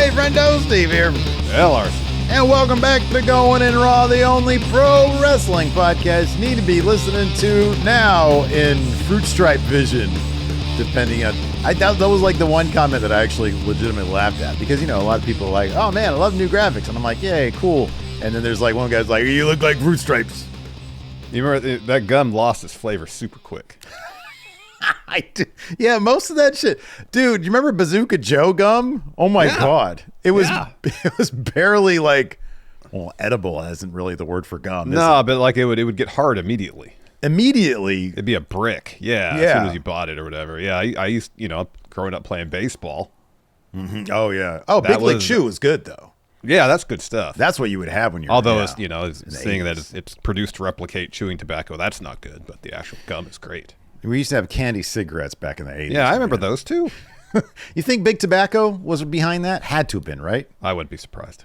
Hey, Friendo, Steve here. Yeah, Larson. And welcome back to Going in Raw, the only pro wrestling podcast you need to be listening to now in Fruit Stripe vision, depending on... I doubt that was like the one comment that I actually legitimately laughed at, because, you know, a lot of people are like, oh, man, I love new graphics. And I'm like, yay, cool. And then there's like one guy's like, you look like Fruit Stripes. You remember that gum lost its flavor super quick. I do. Yeah, most of that shit. Dude, you remember Bazooka Joe gum? Oh my God. It was barely like, well, edible isn't really the word for gum. No, but like it would get hard immediately. Immediately? It'd be a brick. Yeah. As soon as you bought it or whatever. Yeah. I used, growing up playing baseball. Mm-hmm. Oh, yeah. Oh, Big League Chew was good though. Yeah, that's good stuff. That's what you would have when you're... Although, saying that it's produced to replicate chewing tobacco, that's not good, but the actual gum is great. We used to have candy cigarettes back in the 80s. Yeah, I remember those too. You think Big Tobacco was behind that? Had to have been, right? I wouldn't be surprised.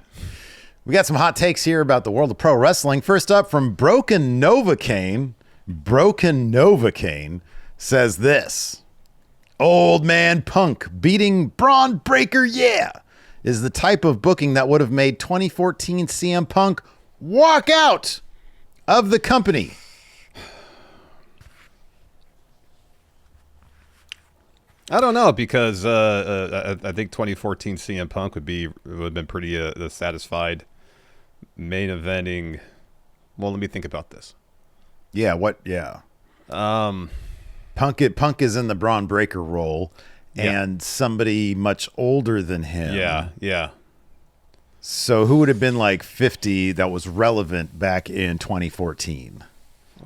We got some hot takes here about the world of pro wrestling. First up from Broken Novocaine. Broken Novocaine says this. Old Man Punk beating Braun Breaker, yeah, is the type of booking that would have made 2014 CM Punk walk out of the company. I don't know, because I think 2014 CM Punk would have been pretty satisfied main eventing. Well, let me think about this. Yeah, what? Yeah. Punk is in the Braun Breaker role, and somebody much older than him. Yeah. So who would have been like 50 that was relevant back in 2014?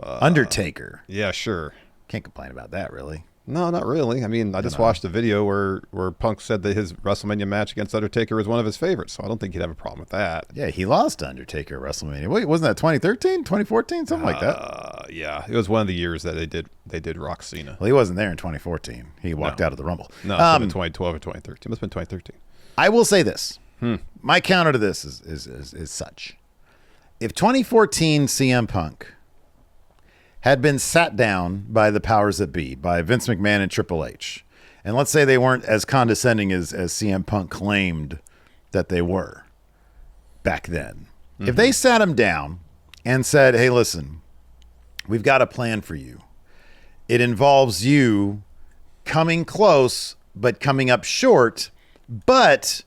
Undertaker. Yeah, sure. Can't complain about that, really. No, not really. I mean, I just watched a video where Punk said that his WrestleMania match against Undertaker was one of his favorites, so I don't think he'd have a problem with that. Yeah, he lost to Undertaker at WrestleMania. Wait, wasn't that 2013, 2014, something like that? Yeah, it was one of the years that they did Rock Cena. Well, he wasn't there in 2014. He walked out of the Rumble. No, it must have been 2012 or 2013. It must have been 2013. I will say this. My counter to this is such. If 2014 CM Punk had been sat down by the powers that be, by Vince McMahon and Triple H, and let's say they weren't as condescending as CM Punk claimed that they were back then. Mm-hmm. If they sat him down and said, hey, listen, we've got a plan for you. It involves you coming close, but coming up short, but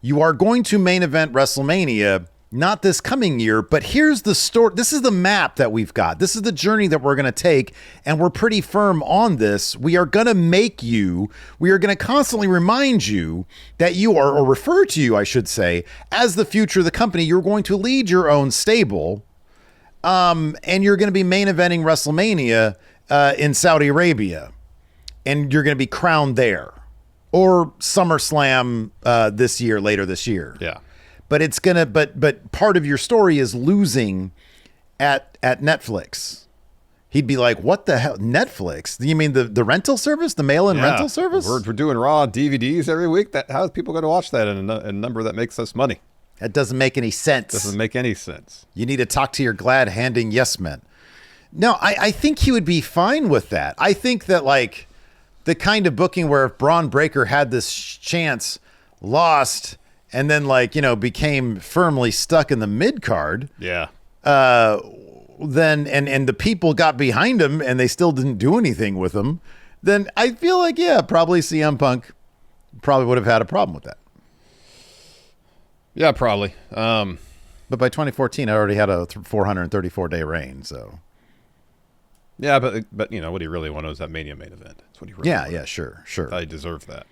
you are going to main event WrestleMania, not this coming year, but here's the story. This is the map that we've got. This is the journey that we're going to take, and we're pretty firm on this. We are going to constantly remind you that you are, or refer to you, I should say, as the future of the company. You're going to lead your own stable, and you're going to be main eventing WrestleMania in Saudi Arabia, and you're going to be crowned there, or SummerSlam later this year. Yeah. But it's gonna. But part of your story is losing at Netflix. He'd be like, "What the hell, Netflix? You mean the rental service, the mail-in rental service? We're doing Raw DVDs every week. How are people going to watch that in a number that makes us money? That doesn't make any sense. Doesn't make any sense. You need to talk to your glad-handing yes men. No, I think he would be fine with that. I think that like the kind of booking where if Braun Breaker had this chance, lost, and then became firmly stuck in the mid card. Yeah. Then and the people got behind him and they still didn't do anything with him. Then I feel like probably CM Punk probably would have had a problem with that. Yeah, probably. But by 2014, I already had a 434-day reign. So. Yeah, but what he really wanted was that Mania main event. That's what he really wanted. Yeah, sure. I deserve that.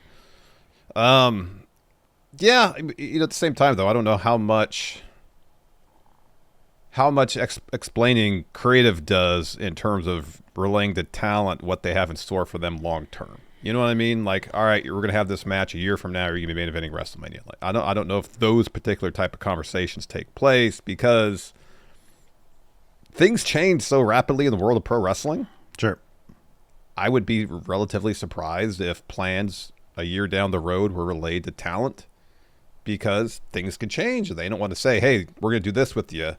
Yeah, at the same time, though, I don't know how much explaining creative does in terms of relaying to talent what they have in store for them long term. You know what I mean? Like, all right, we're going to have this match a year from now. You're going to be main eventing WrestleMania. Like, I don't know if those particular type of conversations take place because things change so rapidly in the world of pro wrestling. Sure. I would be relatively surprised if plans a year down the road were relayed to talent, because things can change and they don't want to say, hey, we're going to do this with you,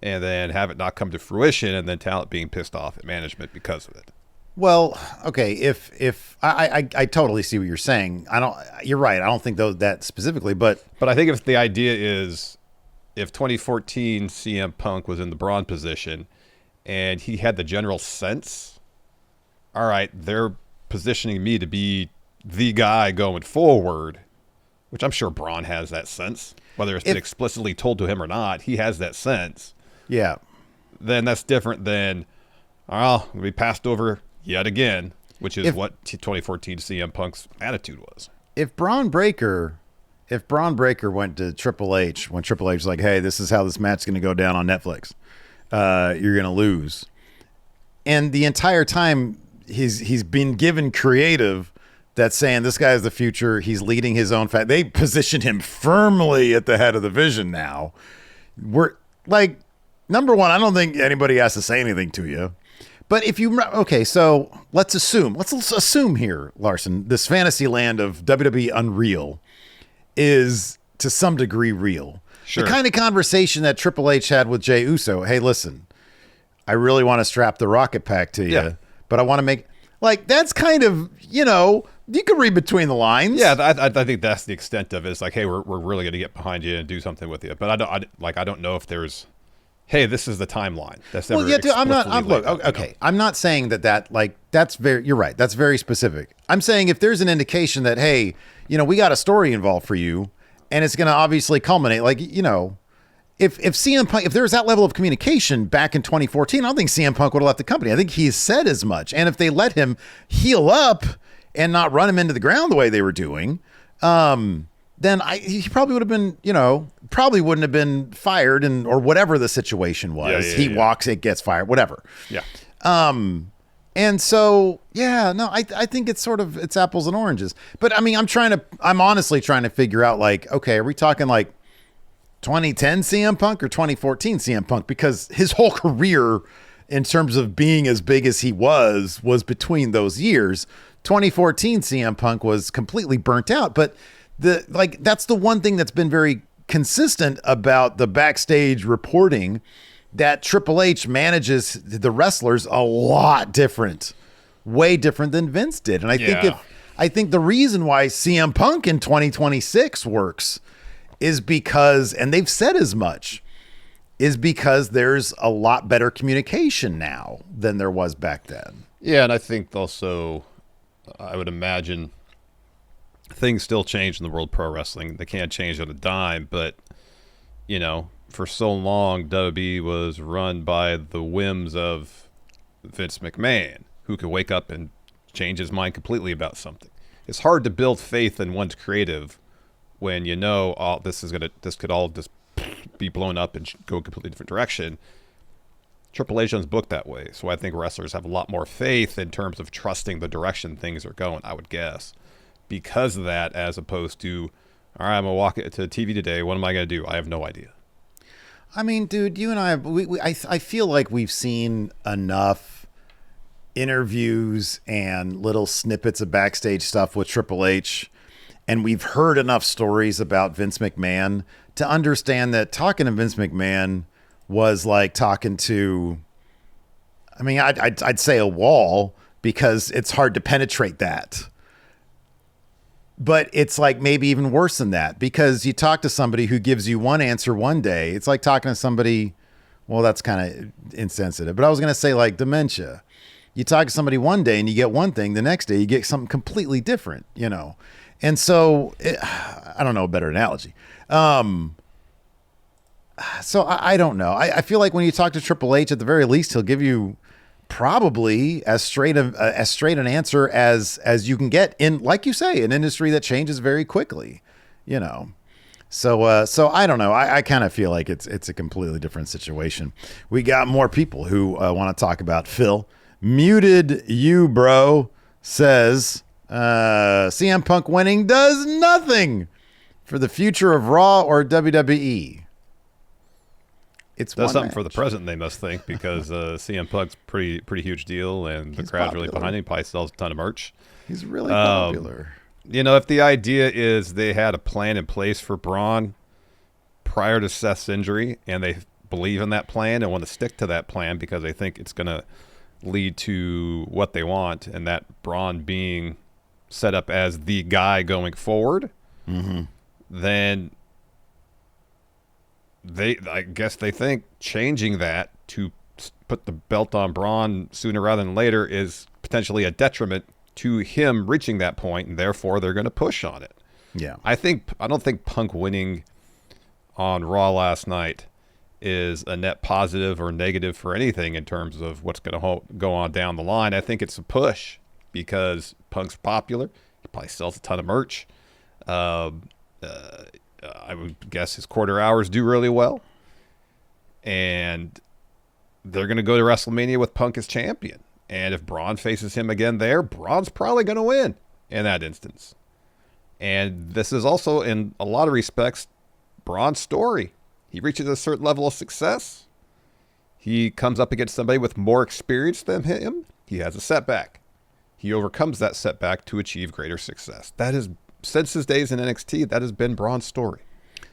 and then have it not come to fruition and then talent being pissed off at management because of it. Well, okay. If I totally see what you're saying. I don't. You're right. I don't think that specifically, but But I think if the idea is if 2014 CM Punk was in the Braun position and he had the general sense, all right, they're positioning me to be the guy going forward, which I'm sure Braun has that sense, whether it's been explicitly told to him or not, he has that sense. yeah. Then that's different than, oh, we passed over yet again, which is what 2014 CM Punk's attitude was. If Braun Breaker went to Triple H when Triple H was like, "Hey, this is how this match is going to go down on Netflix. You're going to lose," and the entire time he's been given creative that's saying this guy is the future. He's leading his own. They position him firmly at the head of the division now. We're like, number one, I don't think anybody has to say anything to you. But if you so let's assume here, Larson, this fantasy land of WWE Unreal is to some degree real. Sure. The kind of conversation that Triple H had with Jey Uso. Hey, listen, I really want to strap the rocket pack to you, but I want to make that's kind of, you can read between the lines. Yeah, I think that's the extent of it. It's like, hey, we're really going to get behind you and do something with you. But I don't know if there's, hey, this is the timeline. That's never I'm not saying that that's very, you're right. That's very specific. I'm saying if there's an indication that, hey, we got a story involved for you and it's going to obviously culminate, if CM Punk, if there was that level of communication back in 2014, I don't think CM Punk would have left the company. I think he said as much. And if they let him heal up and not run him into the ground the way they were doing, then he probably would have been, probably wouldn't have been fired or whatever the situation was. He walks, it gets fired, whatever. Yeah. And so, I think it's it's apples and oranges. But I mean, I'm honestly trying to figure out okay, are we talking 2010 CM Punk or 2014 CM Punk? Because his whole career in terms of being as big as he was between those years. 2014 CM Punk was completely burnt out, but that's the one thing that's been very consistent about the backstage reporting, that Triple H manages the wrestlers a lot different, way different than Vince did. And I think the reason why CM Punk in 2026 works is because, and they've said as much, is because there's a lot better communication now than there was back then. Yeah, and I think also, I would imagine things still change in the world of pro wrestling. They can't change on a dime, but, for so long, WWE was run by the whims of Vince McMahon, who could wake up and change his mind completely about something. It's hard to build faith in one's creative when this could all just be blown up and go a completely different direction. Triple H doesn't book that way, so I think wrestlers have a lot more faith in terms of trusting the direction things are going, I would guess, because of that, as opposed to, all right, I'm going to walk it to TV today. What am I going to do? I have no idea. I mean, dude, you and I feel like we've seen enough interviews and little snippets of backstage stuff with Triple H, and we've heard enough stories about Vince McMahon to understand that talking to Vince McMahon was like talking to, I mean, I'd say a wall, because it's hard to penetrate that. But it's maybe even worse than that, because you talk to somebody who gives you one answer one day. It's like talking to somebody, well, that's kind of insensitive, but I was going to say dementia. You talk to somebody one day and you get one thing, the next day you get something completely different, And so I don't know a better analogy. So I don't know. I feel like when you talk to Triple H, at the very least, he'll give you probably as straight an answer as you can get in, like you say, an industry that changes very quickly, So I don't know. I kind of feel like it's a completely different situation. We got more people who want to talk about Phil. Muted you, bro, says CM Punk winning does nothing for the future of Raw or WWE. It's does something for the present, they must think, because CM Punk's pretty huge deal, and the crowd's really behind him. He probably sells a ton of merch. He's really popular. If the idea is they had a plan in place for Braun prior to Seth's injury, and they believe in that plan and want to stick to that plan because they think it's going to lead to what they want, and that Braun being set up as the guy going forward, then I guess they think changing that to put the belt on Braun sooner rather than later is potentially a detriment to him reaching that point, and therefore they're going to push on it. Yeah. I don't think Punk winning on Raw last night is a net positive or negative for anything in terms of what's going to go on down the line. I think it's a push because Punk's popular. He probably sells a ton of merch. I would guess his quarter hours do really well. And they're going to go to WrestleMania with Punk as champion. And if Braun faces him again there, Braun's probably going to win in that instance. And this is also, in a lot of respects, Braun's story. He reaches a certain level of success. He comes up against somebody with more experience than him. He has a setback. He overcomes that setback to achieve greater success. That is, since his days in NXT, that has been Braun's story.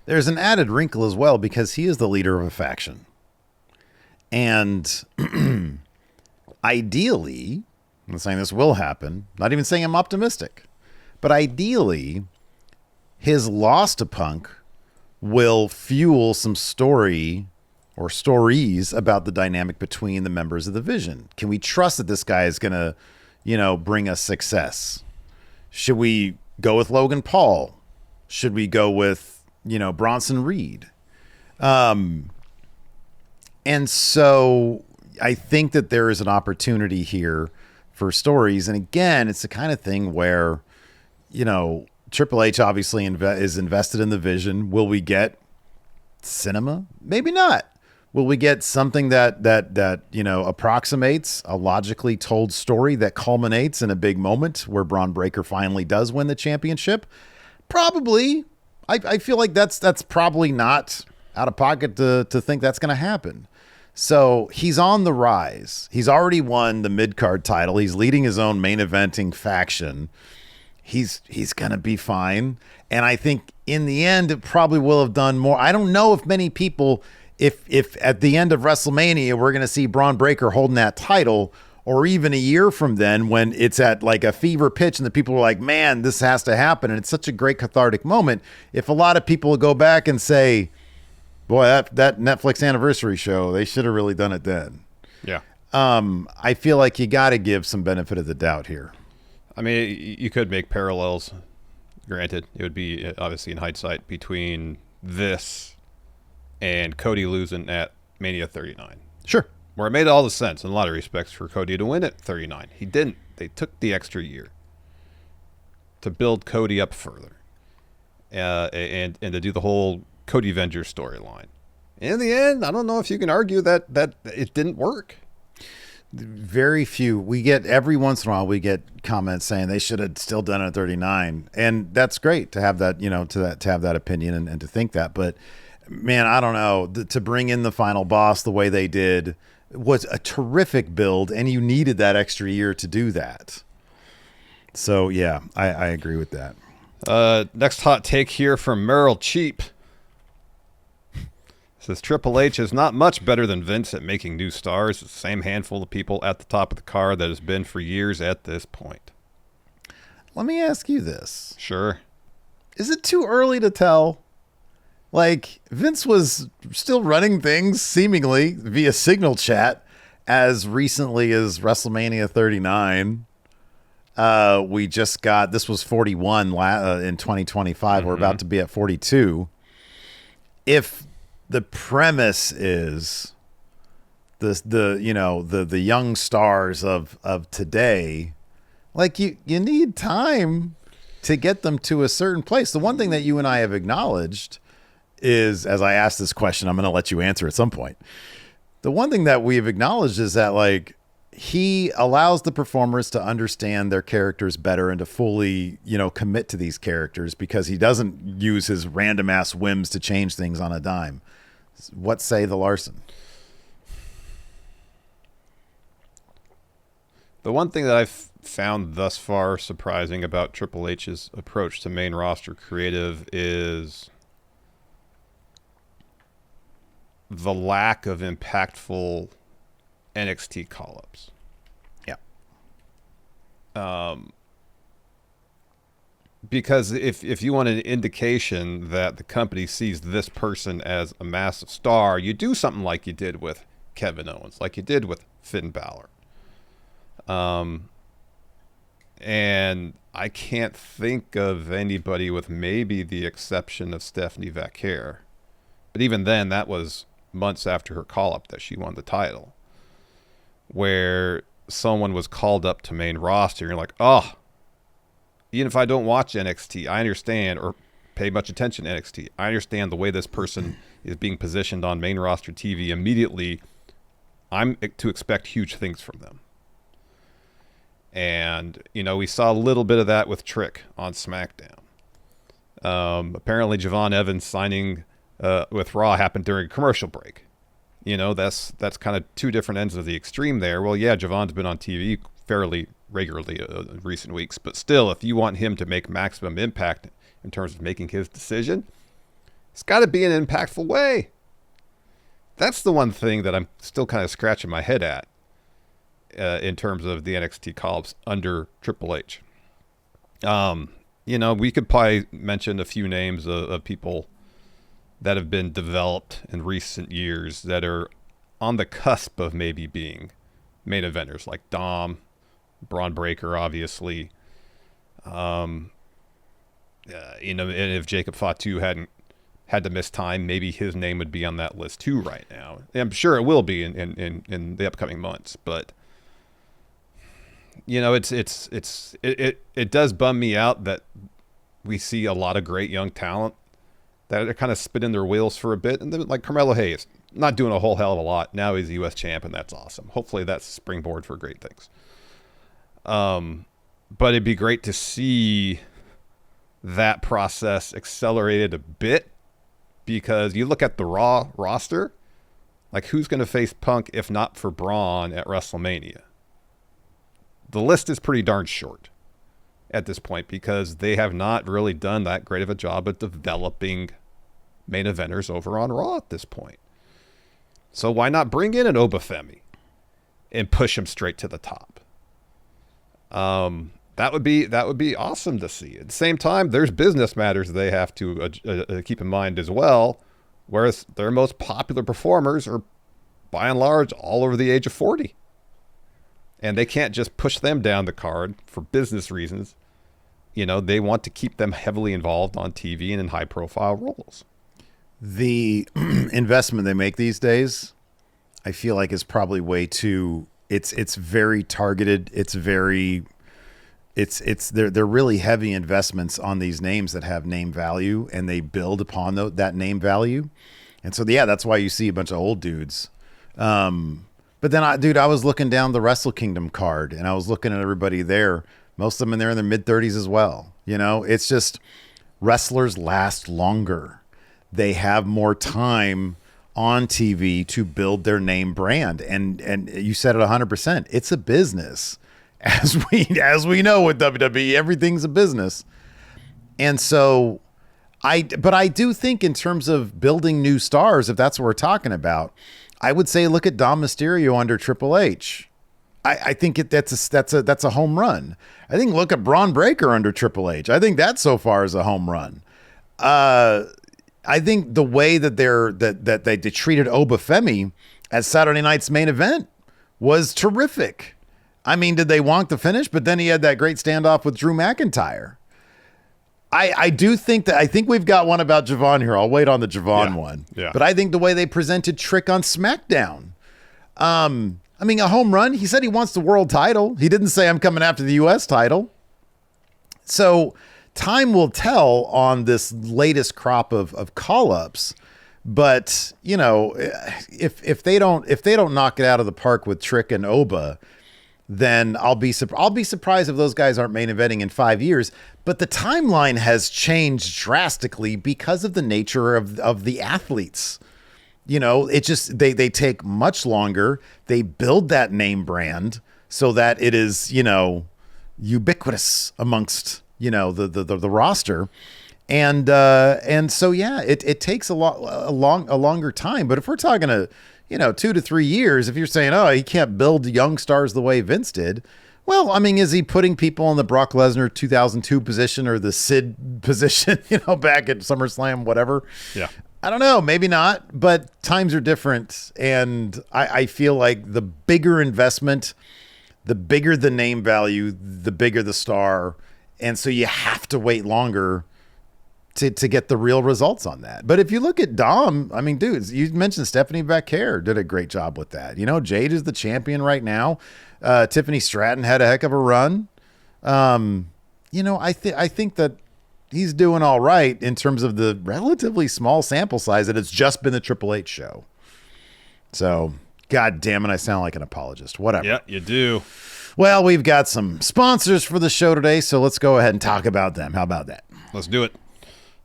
There's an added wrinkle as well because he is the leader of a faction. And ideally, I'm not saying this will happen, not even saying I'm optimistic, but ideally, his loss to Punk will fuel some story or stories about the dynamic between the members of the Vision. Can we trust that this guy is going to, bring us success? Should we go with Logan Paul? Should we go with, Bronson Reed? And so I think that there is an opportunity here for stories. And again, it's the kind of thing where, Triple H obviously is invested in the Vision. Will we get cinema? Maybe not. Will we get something that approximates a logically told story that culminates in a big moment where Braun Breaker finally does win the championship? Probably. I feel like that's probably not out of pocket to think that's going to happen. So he's on the rise. He's already won the mid-card title. He's leading his own main eventing faction. He's going to be fine. And I think in the end, it probably will have done more. I don't know if many people, if at the end of WrestleMania, we're going to see Braun Breaker holding that title, or even a year from then when it's at like a fever pitch and the people are like, man, this has to happen. And it's such a great cathartic moment. If a lot of people go back and say, boy, that Netflix anniversary show, they should have really done it then. Yeah. I feel like you got to give some benefit of the doubt here. I mean, you could make parallels. Granted, it would be obviously in hindsight between this and Cody losing at Mania 39. Sure. Where it made all the sense in a lot of respects for Cody to win at 39. He didn't. They took the extra year to build Cody up further and to do the whole Cody Venger storyline. In the end, I don't know if you can argue that it didn't work. Very few. We get every once in a while we get comments saying they should have still done it at 39, and that's great to have that, to have that opinion and to think that. But man, I don't know, to bring in the final boss the way they did was a terrific build, and you needed that extra year to do that. So yeah, I agree with that. Next hot take here from Merrill Cheap. Says Triple H is not much better than Vince at making new stars. It's the same handful of people at the top of the card that has been for years at this point. Let me ask you this. Sure. Is it too early to tell? Like, Vince was still running things seemingly via signal chat as recently as WrestleMania 39. We just got, this was 41 in 2025. Mm-hmm. We're about to be at 42. If the premise is the young stars of today, like you need time to get them to a certain place. The one thing that you and I have acknowledged is, as I asked this question, I'm going to let you answer at some point. The one thing that we've acknowledged is that, like, he allows the performers to understand their characters better and to fully, commit to these characters because he doesn't use his random ass whims to change things on a dime. What say the Larson? The one thing that I've found thus far surprising about Triple H's approach to main roster creative is the lack of impactful NXT call-ups. Because if you want an indication that the company sees this person as a massive star, you do something like you did with Kevin Owens, like you did with Finn Balor. And I can't think of anybody with maybe the exception of Stephanie Vaquer. But even then, that was months after her call-up that she won the title, where someone was called up to main roster. And you're like, oh, even if I don't watch NXT, I understand, or pay much attention to NXT, I understand the way this person is being positioned on main roster TV. Immediately, I'm to expect huge things from them. And, we saw a little bit of that with Trick on SmackDown. Apparently, Javon Evans signing with Raw happened during a commercial break. That's kind of two different ends of the extreme there. Well, yeah, Javon's been on TV fairly regularly in recent weeks, but still, if you want him to make maximum impact in terms of making his decision, it's got to be in an impactful way. That's the one thing that I'm still kind of scratching my head at in terms of the NXT call-ups under Triple H. We could probably mention a few names of people that have been developed in recent years that are on the cusp of maybe being main eventers, like Dom, Braun Breaker, obviously. And if Jacob Fatu hadn't had to miss time, maybe his name would be on that list too right now. I'm sure it will be in the upcoming months, but it does bum me out that we see a lot of great young talent that are kind of spinning their wheels for a bit, and then like Carmelo Hayes, not doing a whole hell of a lot. Now he's a U.S. champ, and that's awesome. Hopefully that's a springboard for great things. But it'd be great to see that process accelerated a bit, because you look at the Raw roster, like who's going to face Punk if not for Braun at WrestleMania? The list is pretty darn short at this point, because they have not really done that great of a job at developing main eventers over on Raw at this point. So why not bring in an Obafemi and push him straight to the top? That would be awesome to see. At the same time, there's business matters they have to keep in mind as well, whereas their most popular performers are by and large all over the age of 40. And they can't just push them down the card for business reasons. They want to keep them heavily involved on TV and in high-profile roles. The investment they make these days, I feel like, is probably way too. It's very targeted. They're really heavy investments on these names that have name value, and they build upon that name value. And so, yeah, that's why you see a bunch of old dudes. But then, I was looking down the Wrestle Kingdom card, and I was looking at everybody there. Most of them in there in their mid-30s as well. It's just wrestlers last longer. They have more time on TV to build their name brand. And you said it 100%. It's a business. As we know with WWE, everything's a business. And so I do think in terms of building new stars, if that's what we're talking about, I would say look at Dom Mysterio under Triple H. I think that's a home run. I think look at Braun Breaker under Triple H. I think that so far is a home run. I think the way that they treated Obafemi as Saturday night's main event was terrific. I mean, did they wonk the finish? But then he had that great standoff with Drew McIntyre. I think we've got one about Javon here. I'll wait on the Javon one. Yeah. But I think the way they presented Trick on SmackDown, a home run. He said he wants the world title. He didn't say I'm coming after the U.S. title. So time will tell on this latest crop of call-ups. But if they don't knock it out of the park with Trick and Oba, then I'll be surprised if those guys aren't main eventing in 5 years. But the timeline has changed drastically because of the nature of the athletes. It just they take much longer. They build that name brand so that it is ubiquitous amongst the roster, and so yeah, it takes a longer time. But if we're talking 2 to 3 years, if you're saying, oh, he can't build young stars the way Vince did, Well, I mean, is he putting people in the Brock Lesnar 2002 position or the Sid position, back at SummerSlam, whatever? Yeah. I don't know. Maybe not, but times are different. And I feel like the bigger investment, the bigger the name value, the bigger the star. And so you have to wait longer to get the real results on that. But if you look at Dom, I mean, dudes, you mentioned Stephanie Becker did a great job with that. Jade is the champion right now. Tiffany Stratton had a heck of a run. I think that he's doing all right in terms of the relatively small sample size that it's just been the Triple H show. So, God damn it, I sound like an apologist. Whatever. Yeah, you do. Well, we've got some sponsors for the show today, so let's go ahead and talk about them. How about that? Let's do it.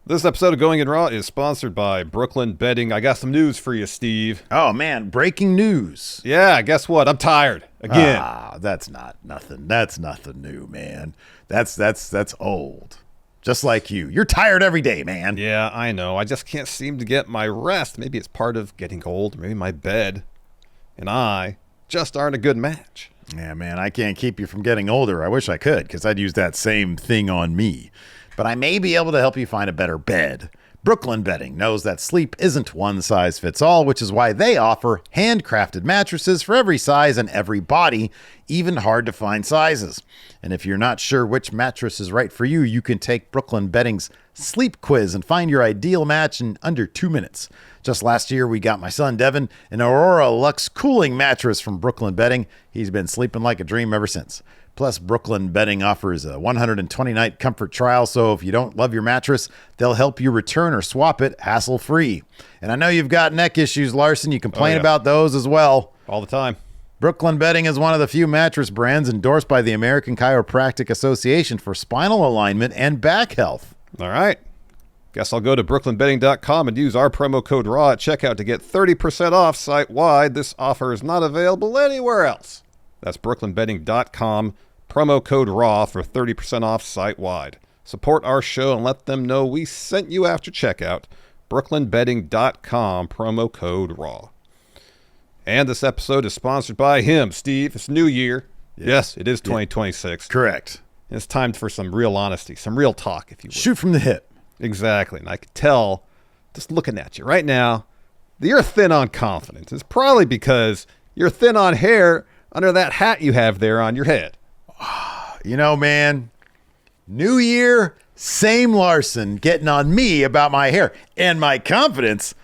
This episode of Going in Raw is sponsored by Brooklyn Bedding. I got some news for you, Steve. Oh, man, breaking news. Yeah, guess what? I'm tired again. That's not nothing. That's nothing new, man. That's old. Just like you. You're tired every day, man. Yeah, I know. I just can't seem to get my rest. Maybe it's part of getting old. Maybe my bed and I just aren't a good match. Yeah, man, I can't keep you from getting older. I wish I could, because I'd use that same thing on me. But I may be able to help you find a better bed. Brooklyn Bedding knows that sleep isn't one size fits all, which is why they offer handcrafted mattresses for every size and every body, even hard to find sizes. And if you're not sure which mattress is right for you, you can take Brooklyn Bedding's sleep quiz and find your ideal match in under 2 minutes. Just last year, we got my son Devin an Aurora Lux cooling mattress from Brooklyn Bedding. He's been sleeping like a dream ever since. Plus, Brooklyn Bedding offers a 120-night comfort trial, so if you don't love your mattress, they'll help you return or swap it hassle-free. And I know you've got neck issues, Larson. You complain about those as well. All the time. Brooklyn Bedding is one of the few mattress brands endorsed by the American Chiropractic Association for spinal alignment and back health. All right. Guess I'll go to brooklynbedding.com and use our promo code RAW at checkout to get 30% off site-wide. This offer is not available anywhere else. That's brooklynbedding.com, promo code RAW for 30% off site-wide. Support our show and let them know we sent you after checkout. brooklynbedding.com, promo code RAW. And this episode is sponsored by him, Steve. It's New Year. Yes, it is 2026. Correct. And it's time for some real honesty, some real talk, if you will. Shoot from the hip. Exactly. And I could tell, just looking at you right now, that you're thin on confidence. It's probably because you're thin on hair under that hat you have there on your head. Man, New Year, same Larson getting on me about my hair. And my confidence,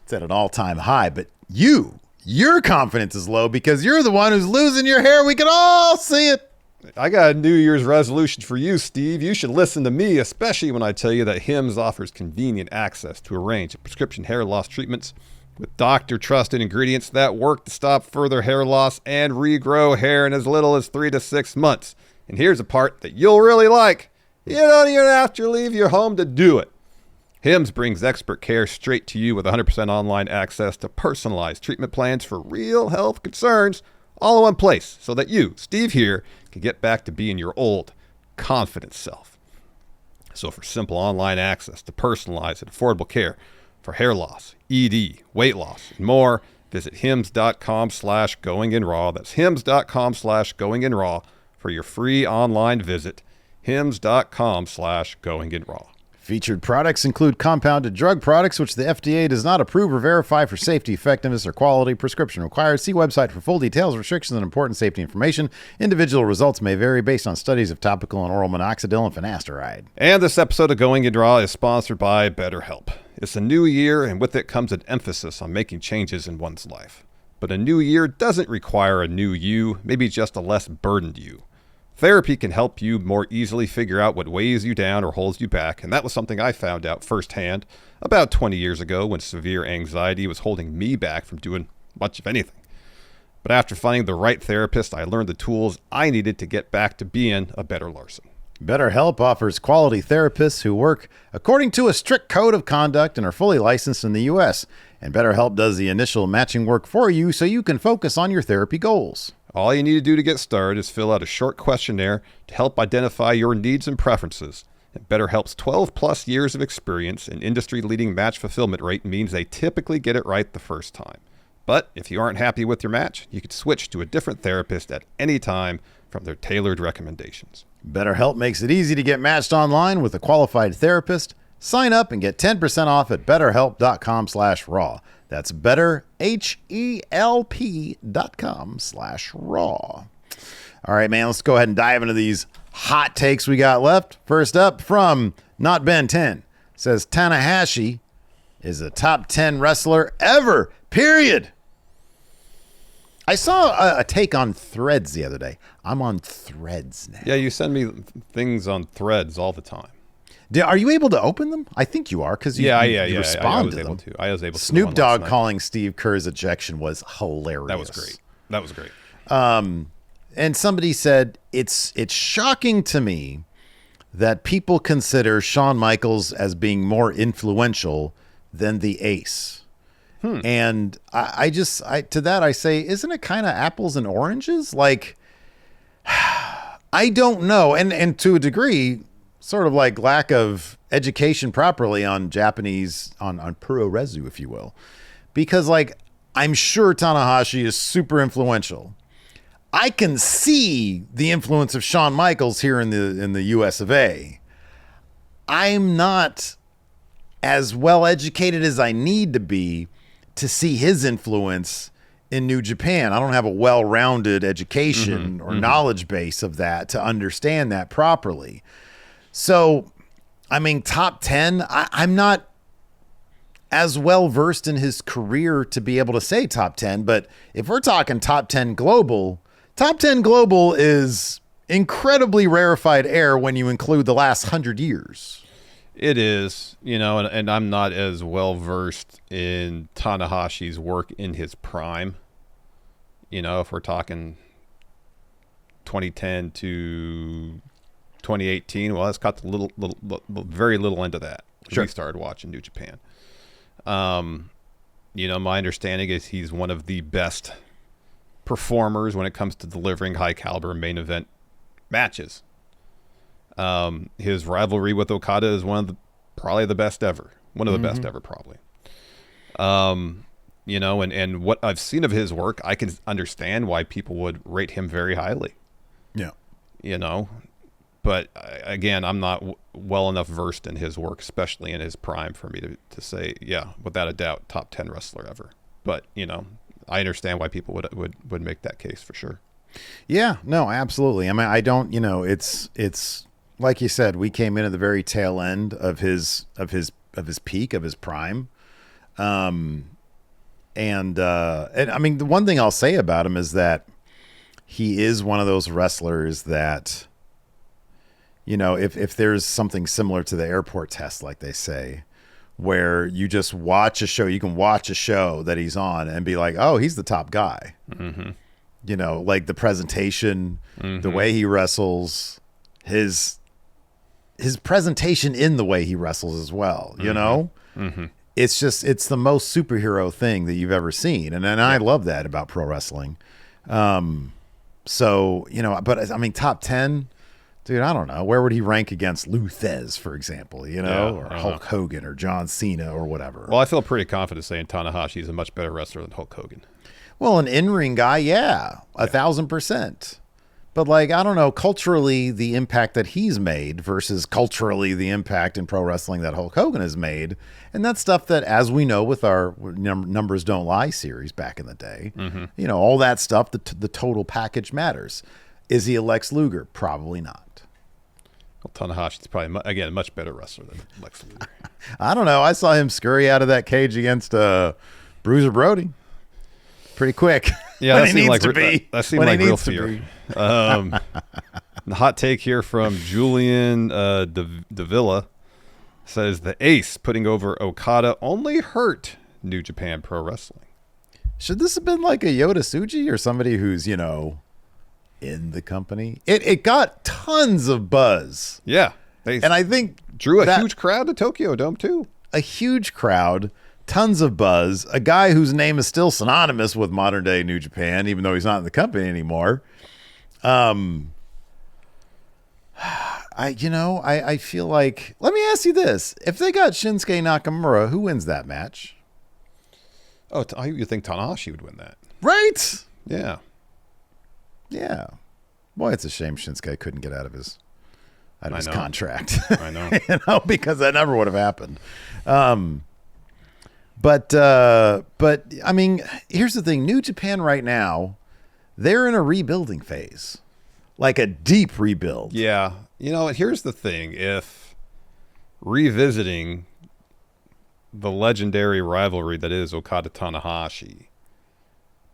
it's at an all-time high. But your confidence is low because you're the one who's losing your hair. We can all see it. I got a New Year's resolution for you, Steve. You should listen to me, especially when I tell you that Hims offers convenient access to a range of prescription hair loss treatments with doctor-trusted ingredients that work to stop further hair loss and regrow hair in as little as 3 to 6 months. And here's a part that you'll really like. You don't even have to leave your home to do it. Hims brings expert care straight to you with 100% online access to personalized treatment plans for real health concerns all in one place so that you, Steve here, can get back to being your old, confident self. So for simple online access to personalized and affordable care for hair loss, ED, weight loss, and more, visit hims.com/goinginraw. That's hims.com/goinginraw for your free online visit. hims.com/goinginraw. Featured products include compounded drug products, which the FDA does not approve or verify for safety, effectiveness, or quality. Prescription required. See website for full details, restrictions, and important safety information. Individual results may vary based on studies of topical and oral minoxidil and finasteride. And this episode of Going in Raw is sponsored by BetterHelp. It's a new year, and with it comes an emphasis on making changes in one's life. But a new year doesn't require a new you, maybe just a less burdened you. Therapy can help you more easily figure out what weighs you down or holds you back, and that was something I found out firsthand about 20 years ago when severe anxiety was holding me back from doing much of anything. But after finding the right therapist, I learned the tools I needed to get back to being a better Larson. BetterHelp offers quality therapists who work according to a strict code of conduct and are fully licensed in the U.S. And BetterHelp does the initial matching work for you so you can focus on your therapy goals. All you need to do to get started is fill out a short questionnaire to help identify your needs and preferences. And BetterHelp's 12-plus years of experience and industry-leading match fulfillment rate means they typically get it right the first time. But if you aren't happy with your match, you can switch to a different therapist at any time from their tailored recommendations. BetterHelp makes it easy to get matched online with a qualified therapist. Sign up and get 10% off at betterhelp.com/raw. That's betterhelp.com/raw. All right, man, let's go ahead and dive into these hot takes we got left. First up from Not Ben 10 says Tanahashi is a top 10 wrestler ever, period. I saw a take on Threads the other day. I'm on Threads now. Yeah, you send me things on Threads all the time. Are you able to open them? I think you are because you respond I was to able them. to. I was able to. Snoop Dogg calling Steve Kerr's ejection was hilarious. That was great. And somebody said it's shocking to me that people consider Shawn Michaels as being more influential than the Ace. And I to that I say, isn't it kind of apples and oranges? Like, I don't know. And to a degree, sort of like lack of education properly on Japanese, on puroresu, if you will. Because like, I'm sure Tanahashi is super influential. I can see the influence of Shawn Michaels here in the US of A. I'm not as well educated as I need to be to see his influence in New Japan. I don't have a well-rounded education or knowledge base of that to understand that properly. So, I mean, top 10, I'm not as well versed in his career to be able to say top 10, but if we're talking top 10 global is incredibly rarefied air when you include the last 100 years. It is, and I'm not as well versed in Tanahashi's work in his prime. If we're talking 2010 to 2018, well, that's got very little into that. Sure. We started watching New Japan. My understanding is he's one of the best performers when it comes to delivering high caliber main event matches. His rivalry with Okada is probably the best ever. One of the best ever, probably. And what I've seen of his work, I can understand why people would rate him very highly. Yeah. But again, I'm not well enough versed in his work, especially in his prime, for me to say, yeah, without a doubt, top 10 wrestler ever. But, I understand why people would make that case for sure. Yeah, no, absolutely. I mean, I don't, it's like you said, we came in at the very tail end of his peak, of his prime. And I mean, the one thing I'll say about him is that he is one of those wrestlers that, if there's something similar to the airport test, like they say, where you just watch a show, you can watch a show that he's on and be like, oh, he's the top guy. Mm-hmm. Like the presentation, the way he wrestles, his presentation in the way he wrestles as well, It's the most superhero thing that you've ever seen. And I love that about pro wrestling. So, but I mean, top 10, dude, I don't know. Where would he rank against Lou Thez, for example, or Hulk Hogan or John Cena or whatever? Well, I feel pretty confident saying Tanahashi is a much better wrestler than Hulk Hogan. Well, an in-ring guy, yeah, 1,000%. But like, I don't know, culturally, the impact that he's made versus culturally the impact in pro wrestling that Hulk Hogan has made. And that's stuff that, as we know with our Numbers Don't Lie series back in the day, all that stuff, the total package matters. Is he a Lex Luger? Probably not. Well, Tanahashi's probably, again, a much better wrestler than Lex Luger. I don't know. I saw him scurry out of that cage against Bruiser Brody pretty quick. Yeah, when that he seemed needs like, to be. That seemed like real fear. The hot take here from Julian Davila says the Ace putting over Okada only hurt New Japan Pro Wrestling. Should this have been like a Yoda Tsuji or somebody who's, in the company? It got tons of buzz. Yeah. And I think drew a huge crowd to Tokyo Dome too. A huge crowd, tons of buzz, a guy whose name is still synonymous with modern day New Japan, even though he's not in the company anymore. I feel like, let me ask you this. If they got Shinsuke Nakamura, who wins that match? Oh, you think Tanahashi would win that? Right? Yeah. Yeah. Boy, it's a shame Shinsuke couldn't get out of his contract. I know. Because that never would have happened. But I mean, here's the thing. New Japan right now, they're in a rebuilding phase. Like a deep rebuild. Yeah. And here's the thing. If revisiting the legendary rivalry that is Okada Tanahashi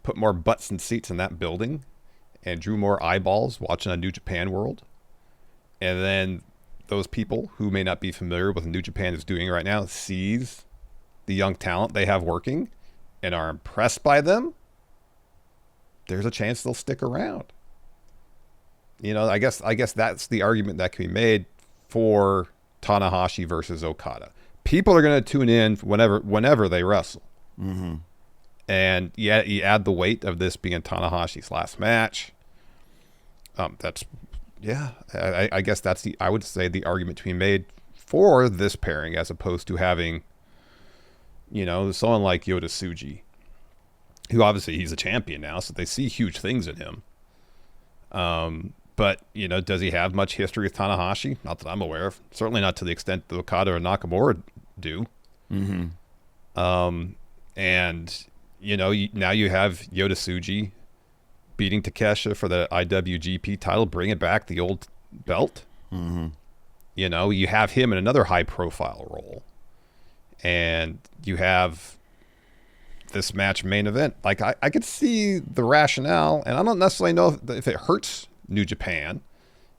put more butts and seats in that building and drew more eyeballs watching a New Japan World, and then those people who may not be familiar with what New Japan is doing right now sees the young talent they have working and are impressed by them, there's a chance they'll stick around. I guess that's the argument that can be made for Tanahashi versus Okada. People are going to tune in whenever they wrestle. Mm-hmm. And yeah, you add the weight of this being Tanahashi's last match. I guess I would say the argument to be made for this pairing, as opposed to having, someone like Yota Tsuji, who obviously he's a champion now, so they see huge things in him. But, does he have much history with Tanahashi? Not that I'm aware of. Certainly not to the extent that Okada or Nakamura do. Mm-hmm. And, now you have Yota Tsuji beating Takeshita for the IWGP title, bringing back the old belt. Mm-hmm. You have him in another high-profile role. And you have this match main event. Like, I could see the rationale, and I don't necessarily know if it hurts New Japan.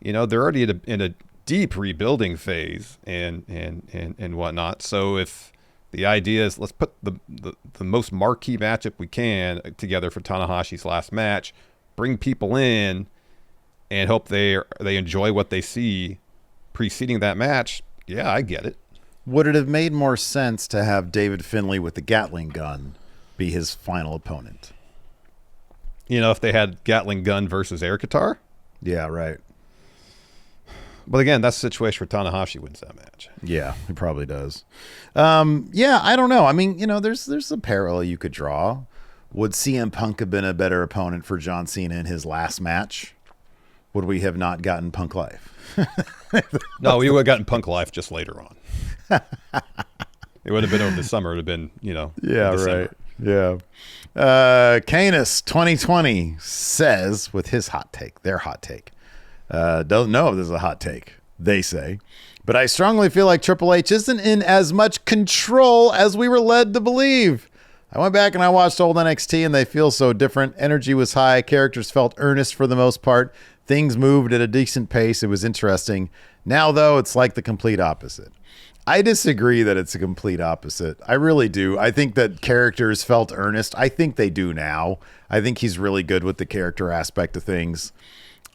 They're already in a deep rebuilding phase and whatnot. So if the idea is let's put the most marquee matchup we can together for Tanahashi's last match, bring people in, and hope they enjoy what they see preceding that match, yeah, I get it. Would it have made more sense to have David Finlay with the Gatling gun be his final opponent? If they had Gatling gun versus air guitar? Yeah, right. But again, that's the situation where Tanahashi wins that match. Yeah, he probably does. Yeah, I don't know. I mean, there's a parallel you could draw. Would CM Punk have been a better opponent for John Cena in his last match? Would we have not gotten Punk Life? No, we would have gotten Punk Life just later on. It would have been over the summer. It would have been, Yeah, December. right. Yeah. Canis 2020 says with his hot take, their hot take. Don't know if this is a hot take, they say. But I strongly feel like Triple H isn't in as much control as we were led to believe. I went back and I watched old NXT and they feel so different. Energy was high. Characters felt earnest for the most part. Things moved at a decent pace. It was interesting. Now, though, it's like the complete opposite. I disagree that it's a complete opposite. I really do. I think that characters felt earnest. I think they do now. I think he's really good with the character aspect of things.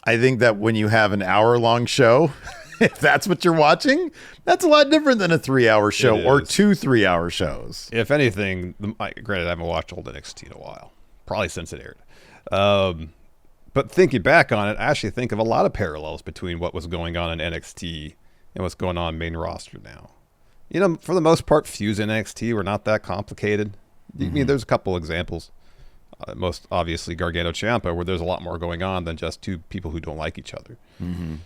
I think that when you have an hour-long show, if that's what you're watching, that's a lot different than a 3-hour show or 2 3-hour shows. If anything, granted, I haven't watched old NXT in a while, probably since it aired. But thinking back on it, I actually think of a lot of parallels between what was going on in NXT and what's going on in main roster now. For the most part, feuds in NXT were not that complicated. Mm-hmm. I mean, there's a couple examples. Most obviously Gargano Ciampa, where there's a lot more going on than just two people who don't like each other. Mm-hmm.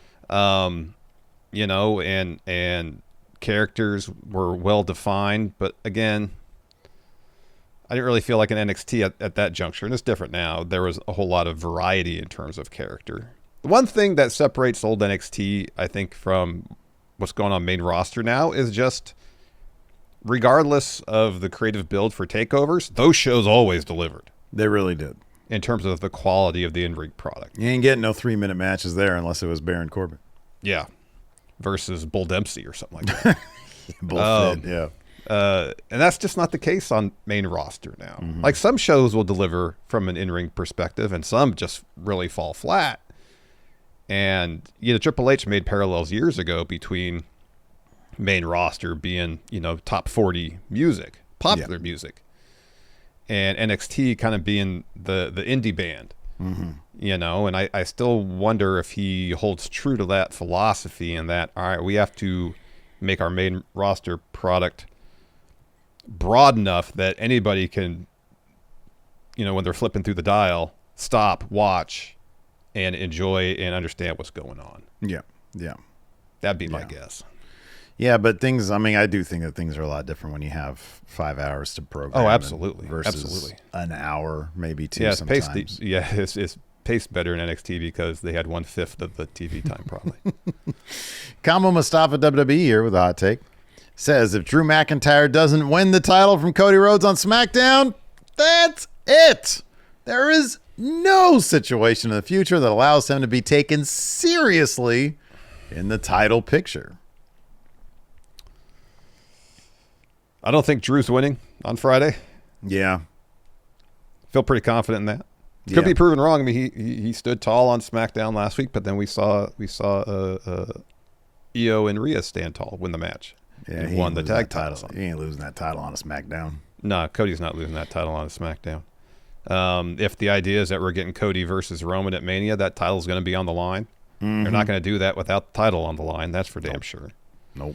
And characters were well defined, but again, I didn't really feel like an NXT at that juncture, and it's different now. There was a whole lot of variety in terms of character. The one thing that separates old NXT, I think, from what's going on main roster now is just, regardless of the creative build for takeovers, those shows always delivered. They really did. In terms of the quality of the in-ring product. You ain't getting no 3-minute matches there unless it was Baron Corbin. Yeah. Versus Bull Dempsey or something like that. Yeah. And that's just not the case on main roster now. Mm-hmm. Like, some shows will deliver from an in-ring perspective and some just really fall flat. And, Triple H made parallels years ago between main roster being, top 40 music, popular music, and NXT kind of being the indie band, and I still wonder if he holds true to that philosophy and that, all right, we have to make our main roster product broad enough that anybody can when they're flipping through the dial, stop, watch, and enjoy and understand what's going on. Yeah. Yeah. That'd be my guess. Yeah, but things, I mean, I do think that things are a lot different when you have 5 hours to program. Oh, absolutely. Versus an hour, maybe two sometimes. Sometimes. It's paced better in NXT because they had 1/5 of the TV time probably. Kamo Mustafa WWE here with a hot take. Says if Drew McIntyre doesn't win the title from Cody Rhodes on SmackDown, that's it. There is no situation in the future that allows him to be taken seriously in the title picture. I don't think Drew's winning on Friday. Yeah. Feel pretty confident in that. Could be proven wrong. I mean, he stood tall on SmackDown last week, but then we saw Io and Rhea stand tall, win the match. Yeah, and won the tag titles. He ain't losing that title on a SmackDown. No, Cody's not losing that title on a SmackDown. If the idea is that we're getting Cody versus Roman at Mania, that title's going to be on the line. Mm-hmm. They're not going to do that without the title on the line. That's for damn sure. Nope.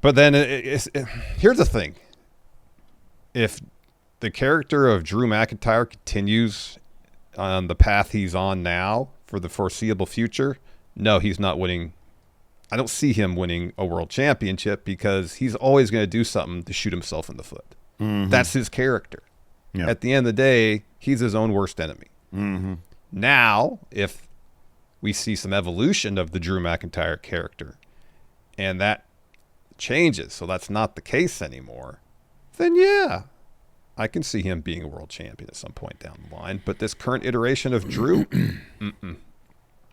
But then here's the thing. If the character of Drew McIntyre continues on the path he's on now for the foreseeable future, no, he's not winning. I don't see him winning a world championship because he's always going to do something to shoot himself in the foot. Mm-hmm. That's his character. Yep. At the end of the day, he's his own worst enemy. Mm-hmm. Now, if we see some evolution of the Drew McIntyre character and that changes, so that's not the case anymore, then yeah, I can see him being a world champion at some point down the line. But this current iteration of Drew,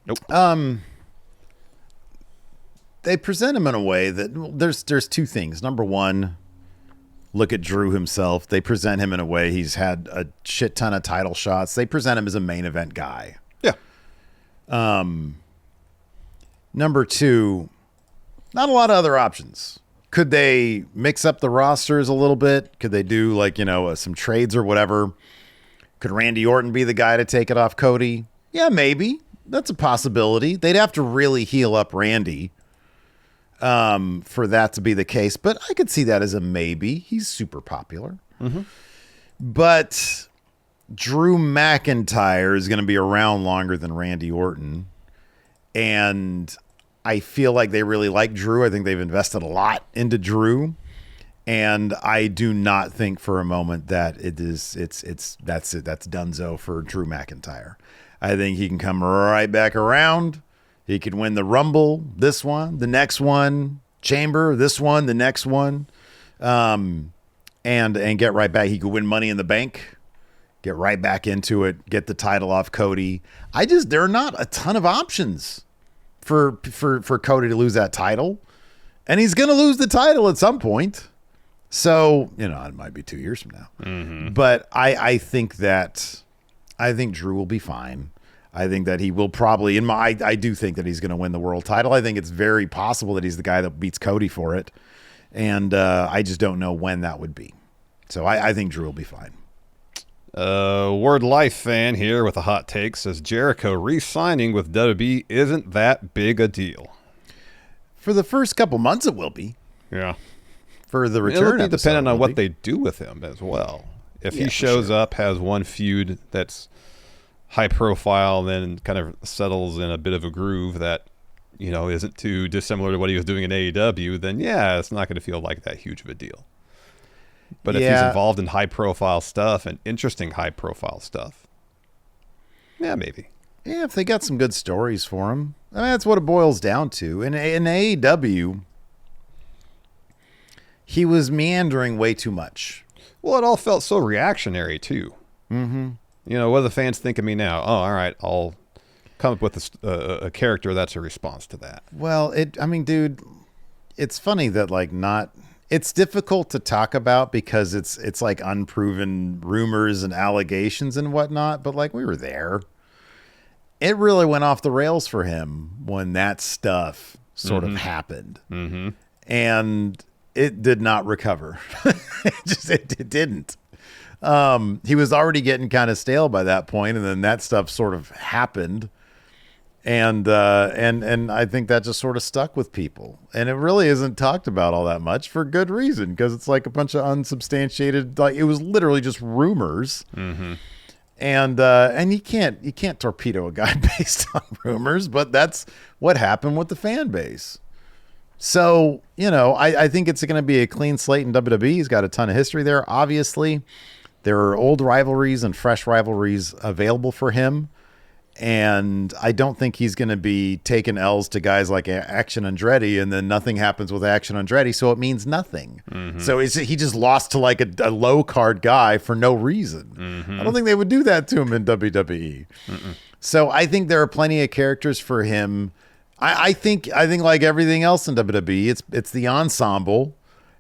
nope. They present him in a way that there's two things. Number one, look at Drew himself. They present him in a way he's had a shit ton of title shots. They present him as a main event guy. Yeah. Number two, not a lot of other options. Could they mix up the rosters a little bit? Could they do some trades or whatever? Could Randy Orton be the guy to take it off Cody? Yeah, maybe. That's a possibility. They'd have to really heal up Randy for that to be the case. But I could see that as a maybe. He's super popular. Mm-hmm. But Drew McIntyre is going to be around longer than Randy Orton. And I feel like they really like Drew. I think they've invested a lot into Drew. And I do not think for a moment that that's it. That's donezo for Drew McIntyre. I think he can come right back around. He could win the Rumble, this one, the next one, Chamber, this one, the next one, and get right back. He could win Money in the Bank, get right back into it, get the title off Cody. There are not a ton of options for Cody to lose that title, and he's going to lose the title at some point. So it might be 2 years from now, but I think Drew will be fine. I think that he will probably, I do think that he's going to win the world title. I think it's very possible that he's the guy that beats Cody for it. And I just don't know when that would be. So I think Drew will be fine. Word Life fan here with a hot take says Jericho re-signing with WWE isn't that big a deal. For the first couple months, it will be. Yeah. For the return, it'll be dependent on what they do with him as well. If he shows up, has one feud that's high profile, then kind of settles in a bit of a groove that, isn't too dissimilar to what he was doing in AEW, then yeah, it's not going to feel like that huge of a deal. But if he's involved in high profile stuff and interesting high profile stuff, yeah, maybe. Yeah, if they got some good stories for him. I mean, that's what it boils down to. In AEW, he was meandering way too much. Well, it all felt so reactionary too. Mm-hmm. What do the fans think of me now? Oh, all right, I'll come up with a character that's a response to that. Well, dude, it's funny that it's difficult to talk about because it's like unproven rumors and allegations and whatnot, but we were there. It really went off the rails for him when that stuff sort of happened. Mm-hmm. And it did not recover. It didn't. He was already getting kind of stale by that point, and then that stuff sort of happened, And I think that just sort of stuck with people, and it really isn't talked about all that much for good reason, because it's like a bunch of unsubstantiated, like it was literally just rumors. And you can't torpedo a guy based on rumors, but that's what happened with the fan base. So, I think it's going to be a clean slate in WWE. He's got a ton of history there. Obviously, there are old rivalries and fresh rivalries available for him. And I don't think he's going to be taking L's to guys like Action Andretti, and then nothing happens with Action Andretti, so it means nothing. So he just lost to like a low card guy for no reason. I don't think they would do that to him in WWE. So I think there are plenty of characters for him. I think like everything else in WWE, it's the ensemble,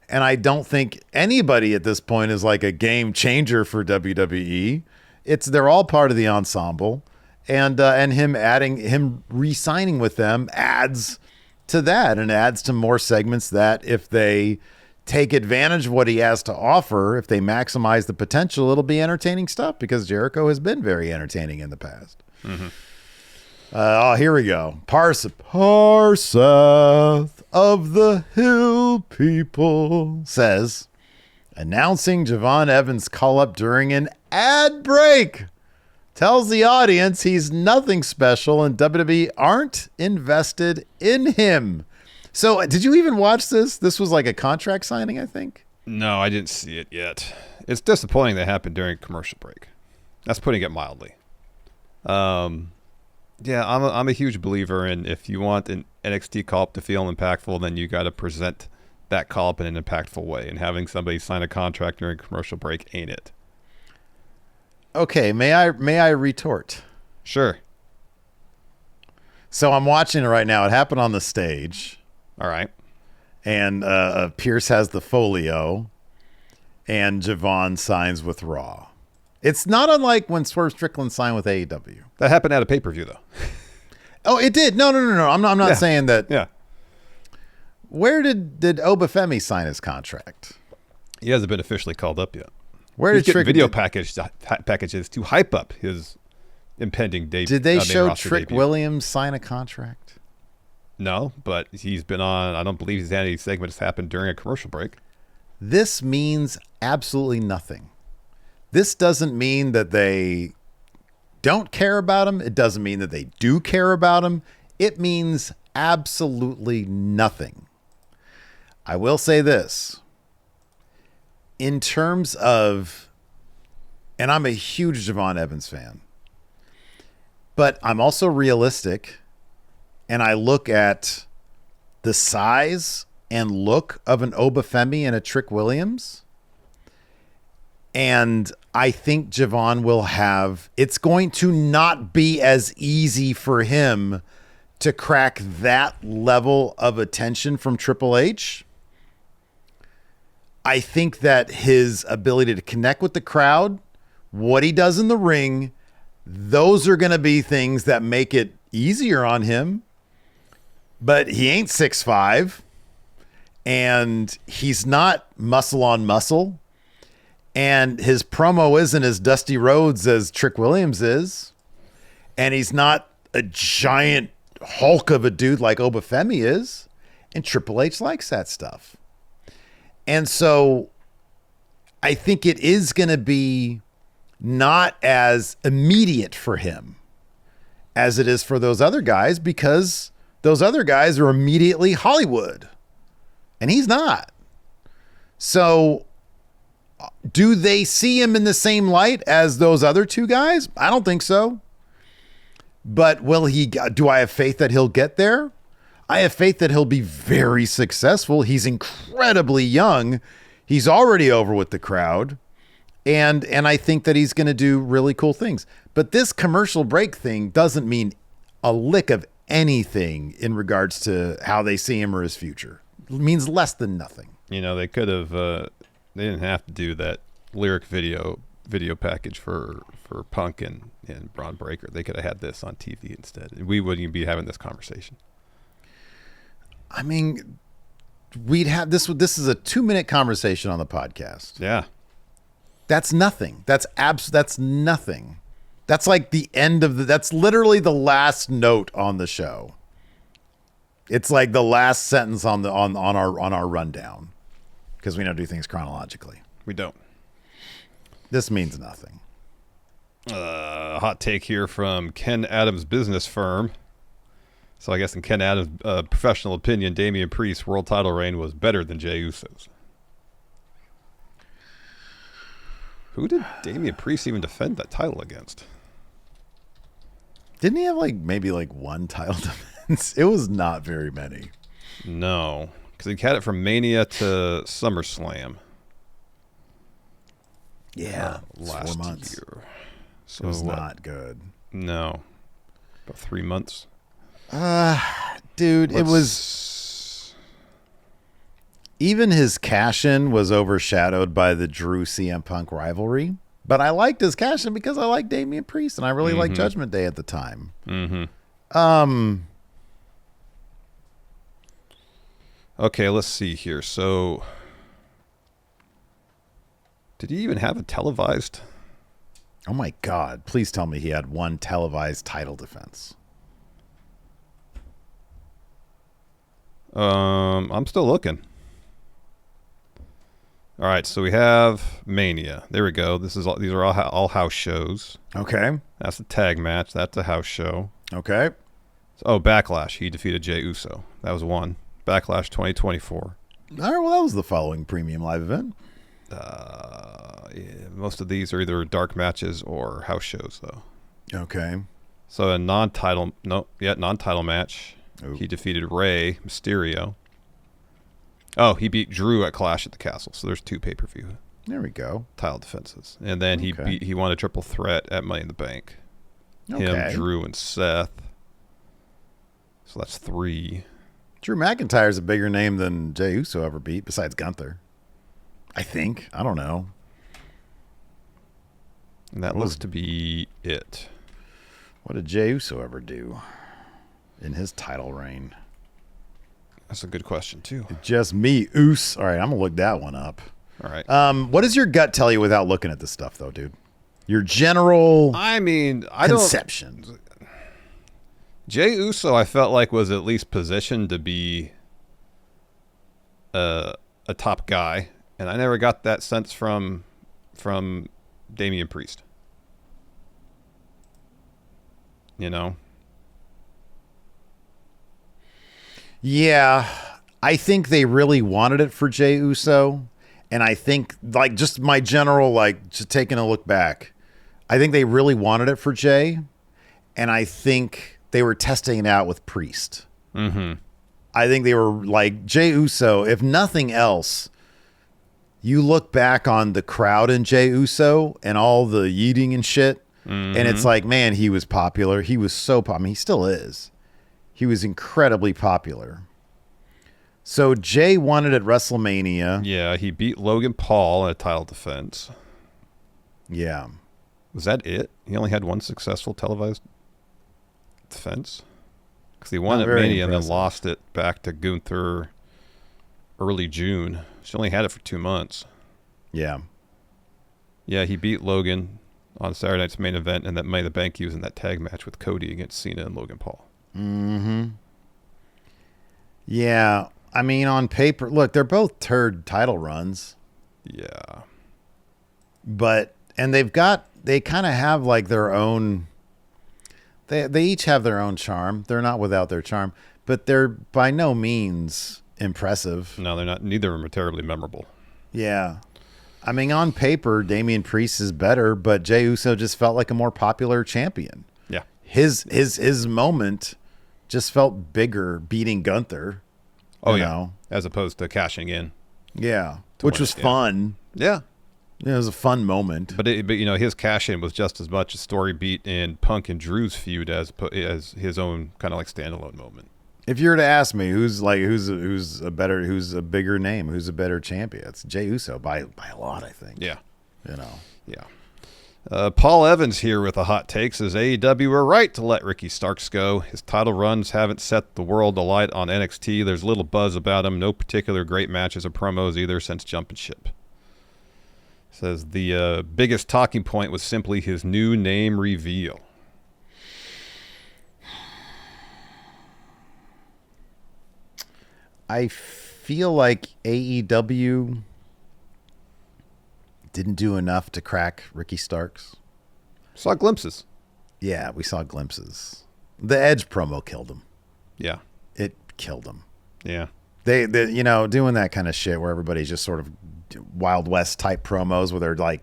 and I don't think anybody at this point is like a game changer for WWE. They're all part of the ensemble. And him re-signing with them adds to that, and adds to more segments that, if they take advantage of what he has to offer, if they maximize the potential, it'll be entertaining stuff, because Jericho has been very entertaining in the past. Here we go. Parseth of the Hill People says, announcing Javon Evans' call-up during an ad break tells the audience he's nothing special and WWE aren't invested in him. So did you even watch this? This was like a contract signing, I think. No, I didn't see it yet. It's disappointing that happened during commercial break. That's putting it mildly. Yeah, I'm a huge believer in, if you want an NXT call-up to feel impactful, then you got to present that call-up in an impactful way. And having somebody sign a contract during commercial break ain't it. Okay, may I retort? Sure. So I'm watching it right now. It happened on the stage. All right. And Pierce has the folio, and Javon signs with Raw. It's not unlike when Swerve Strickland signed with AEW. That happened at a pay-per-view, though. Oh, it did? No. I'm not saying that. Yeah. Where did Obafemi sign his contract? He hasn't been officially called up yet. Where He's did getting Trick packages to hype up his impending debut? Did they show Trick debut. Williams sign a contract? No, but he's been on. I don't believe he's had any segments happen during a commercial break. This means absolutely nothing. This doesn't mean that they don't care about him. It doesn't mean that they do care about him. It means absolutely nothing. I will say this. In terms of, and I'm a huge Javon Evans fan, but I'm also realistic, and I look at the size and look of an Obafemi and a Trick Williams, and I think Javon will have, it's going to not be as easy for him to crack that level of attention from Triple H. I think that his ability to connect with the crowd, what he does in the ring, those are going to be things that make it easier on him. But he ain't 6'5", and he's not muscle on muscle, and his promo isn't as Dusty Rhodes as Trick Williams is, and he's not a giant hulk of a dude like Obafemi is, and Triple H likes that stuff. And so I think it is going to be not as immediate for him as it is for those other guys, because those other guys are immediately Hollywood and he's not. So do they see him in the same light as those other two guys? I don't think so. But do I have faith that he'll get there? I have faith that he'll be very successful. He's incredibly young. He's already over with the crowd. And I think that he's going to do really cool things. But this commercial break thing doesn't mean a lick of anything in regards to how they see him or his future. It means less than nothing. You know, they could have, they didn't have to do that lyric video package for Punk and Braun Breaker. They could have had this on TV instead. We wouldn't even be having this conversation. I mean, we'd have this is a 2-minute conversation on the podcast. Yeah. That's nothing. That's nothing. That's like the end of that's literally the last note on the show. It's like the last sentence on our rundown, because we don't do things chronologically. We don't. This means nothing. Hot take here from Ken Adams' business firm. So I guess in Ken Adams' professional opinion, Damian Priest's world title reign was better than Jey Uso's. Who did Damian Priest even defend that title against? Didn't he have maybe one title defense? It was not very many. No, because he had it from Mania to SummerSlam. Yeah, last 4 months. year. So it was not good. No, about 3 months. Dude, it was. Even his cash-in was overshadowed by the Drew CM Punk rivalry. But I liked his cash-in because I liked Damian Priest, and I really liked Judgment Day at the time. Okay, let's see here. So, did he even have a televised? Oh my God! Please tell me he had one televised title defense. I'm still looking. All right, so we have Mania. There we go. These are all house shows. Okay. That's a tag match. That's a house show. Okay. Oh, Backlash. He defeated Jey Uso. That was one. Backlash 2024. All right. Well, that was the following premium live event. Yeah, most of these are either dark matches or house shows, though. Okay. So a non-title match. Ooh. He defeated Rey Mysterio. Oh, he beat Drew at Clash at the Castle. So there's 2 pay-per-view There we go. title defenses, and then he won a triple threat at Money in the Bank. Okay. Him, Drew, and Seth. So that's 3. Drew McIntyre's a bigger name than Jey Uso ever beat, besides Gunther. I think. I don't know. And that looks to be it. What did Jey Uso ever do in his title reign? That's a good question, too. Just me, Oos. All right, I'm going to look that one up. All right. What does your gut tell you without looking at this stuff, though, dude? Your general conception. Jey Uso, I felt like, was at least positioned to be a top guy, and I never got that sense from Damian Priest. You know? Yeah, I think they really wanted it for Jey Uso, and I think just my general just taking a look back, I think they really wanted it for Jey, and I think they were testing it out with Priest. Mm-hmm. I think they were Jey Uso, if nothing else, you look back on the crowd in Jey Uso and all the yeeting and shit, and it's man, he was popular. He was so popular. I mean, he still is. He was incredibly popular. So Jey won it at WrestleMania. Yeah, he beat Logan Paul in a title defense. Yeah. Was that it? He only had one successful televised defense? Because he won at Mania and then lost it back to Gunther early June. She only had it for 2 months. Yeah. Yeah, he beat Logan on Saturday night's main event, and that Money in the Bank, he was in that tag match with Cody against Cena and Logan Paul. Mm-hmm. Yeah. I mean, on paper, look, they're both turd title runs. Yeah. And they kind of have their own, they each have their own charm. They're not without their charm, but they're by no means impressive. No, they're not. Neither of them are terribly memorable. Yeah. I mean, on paper, Damian Priest is better, but Jey Uso just felt like a more popular champion. Yeah. His moment just felt bigger beating Gunther. Oh, yeah. As opposed to cashing in. Yeah. Which was fun. Yeah. It was a fun moment. But his cash in was just as much a story beat in Punk and Drew's feud as his own kind of standalone moment. If you were to ask me who's a bigger name, who's a better champion, it's Jey Uso by a lot, I think. Yeah. Yeah. Paul Evans here with a hot take says AEW were right to let Ricky Starks go. His title runs haven't set the world alight on NXT. There's little buzz about him. No particular great matches or promos either since jumping ship. Says the biggest talking point was simply his new name reveal. I feel like AEW didn't do enough to crack Ricky Starks. Saw glimpses. Yeah, we saw glimpses. The Edge promo killed him. Yeah. It killed him. Yeah. They doing that kind of shit where everybody's just sort of Wild West type promos where they're like,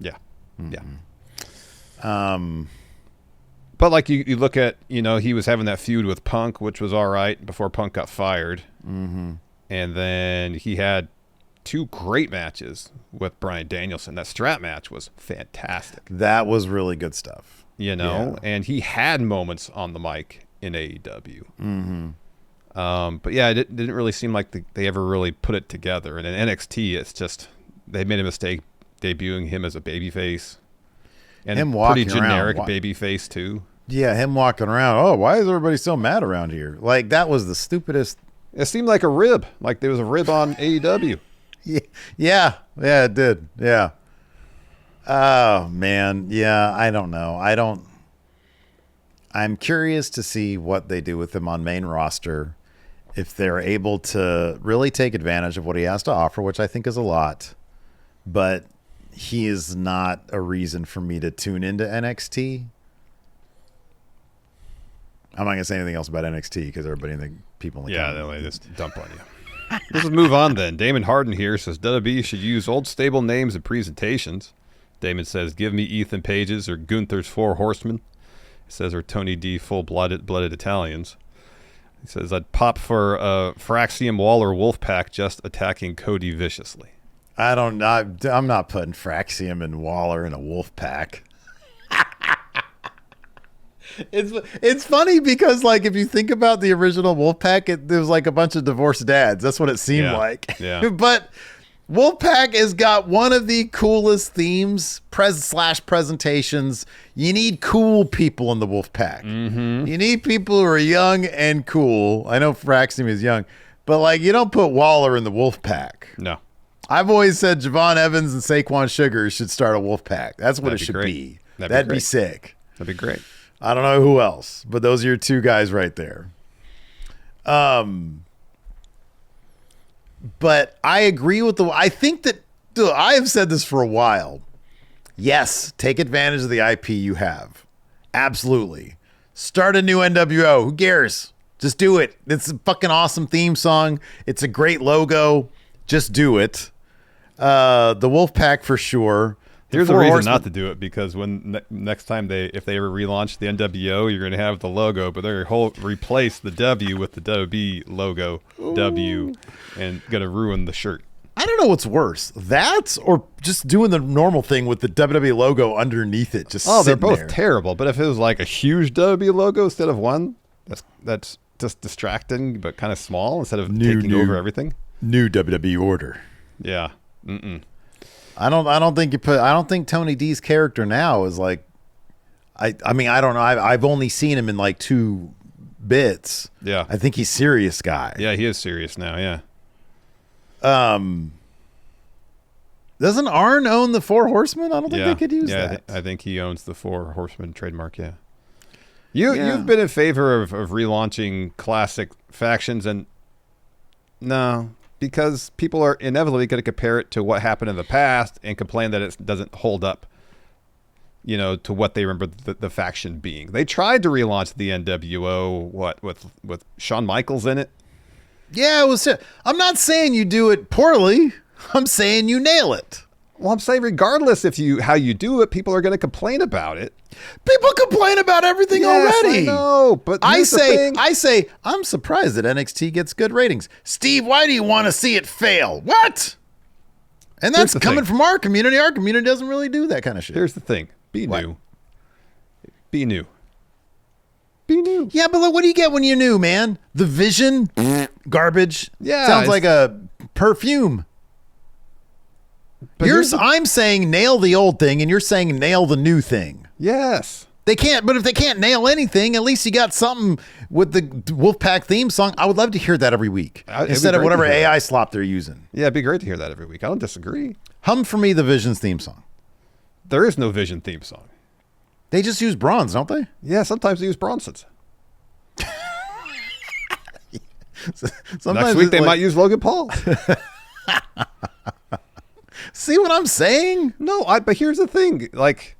Yeah. Yeah. Um, But like you look at, he was having that feud with Punk, which was all right before Punk got fired. mm-hmm. And then he had 2 great matches with Bryan Danielson. That strap match was fantastic. That was really good stuff. And he had moments on the mic in AEW. Mm-hmm. But yeah, it didn't really seem like they ever really put it together. And in NXT, it's just they made a mistake debuting him as a babyface. And him pretty walking generic around, babyface too. Yeah, him walking around. Oh, why is everybody so mad around here? Like, that was the stupidest. It seemed like a rib. Like there was a rib on AEW. Yeah, it did. Yeah. Oh, man. Yeah, I don't know. I'm curious to see what they do with him on main roster. If they're able to really take advantage of what he has to offer, which I think is a lot. But he is not a reason for me to tune into NXT. I'm not going to say anything else about NXT because everybody in the people in the they just dump on you. Let's move on then. Damon Harden here says WWE should use old stable names and presentations. Damon says, give me Ethan Page's or Gunther's 4 Horsemen. He says, or Tony D full-blooded Italians. He says, I'd pop for Fraxium Waller Wolfpack just attacking Cody viciously. I don't know. I'm not putting Fraxium and Waller in a Wolfpack. It's funny because, like, if you think about the original Wolfpack, there was like a bunch of divorced dads. That's what it seemed like. Yeah. But Wolfpack has got one of the coolest themes / presentations. You need cool people in the Wolfpack. Mm-hmm. You need people who are young and cool. I know Fraxium is young, but like, you don't put Waller in the Wolfpack. No. I've always said Javon Evans and Saquon Sugar should start a Wolfpack. That's what it should be. That'd be sick. That'd be great. I don't know who else, but those are your 2 guys right there. But I agree with I think that I have said this for a while. Yes, take advantage of the IP you have. Absolutely. Start a new NWO. Who cares? Just do it. It's a fucking awesome theme song. It's a great logo. Just do it. The Wolfpack for sure. Here's a reason not to do it, because when next time if they ever relaunch the NWO, you're going to have the logo, but they're going to replace the W with the WB logo. Ooh. W, and going to ruin the shirt. I don't know what's worse, that or just doing the normal thing with the WWE logo underneath it. They're both terrible. But if it was like a huge WWE logo instead of one, that's just distracting, but kind of small instead of taking over everything. New WWE order. Yeah. Mm-mm. I don't think Tony D's character now is like, I mean, I don't know. I've only seen him in like 2 bits. Yeah. I think he's serious guy. Yeah, he is serious now. Yeah. Doesn't Arn own the 4 Horsemen? I don't think they could use that. I think he owns the 4 Horsemen trademark. Yeah. You've been in favor of relaunching classic factions, and no. Because people are inevitably going to compare it to what happened in the past and complain that it doesn't hold up, to what they remember the faction being. They tried to relaunch the NWO, with Shawn Michaels in it. Yeah, it was. I'm not saying you do it poorly. I'm saying you nail it. Well, I'm saying regardless how you do it, people are going to complain about it. People complain about everything already. I know, but I say, I'm surprised that NXT gets good ratings. Steve, why do you want to see it fail? What? And that's coming from our community. Our community doesn't really do that kind of shit. Here's the thing. Be new. Be new. Be new. Yeah, but look, what do you get when you're new, man? The Vision? Garbage. Yeah. Sounds like a perfume. I'm saying nail the old thing, and you're saying nail the new thing. Yes. They can't, but if they can't nail anything, at least you got something with the Wolfpack theme song. I would love to hear that every week instead of whatever AI slop they're using. Yeah, it'd be great to hear that every week. I don't disagree. Hum for me the Visions theme song. There is no Vision theme song. They just use bronze, don't they? Yeah, sometimes they use Bronsons. Sometimes Next week they might use Logan Paul. See what I'm saying? No, but here's the thing. Like,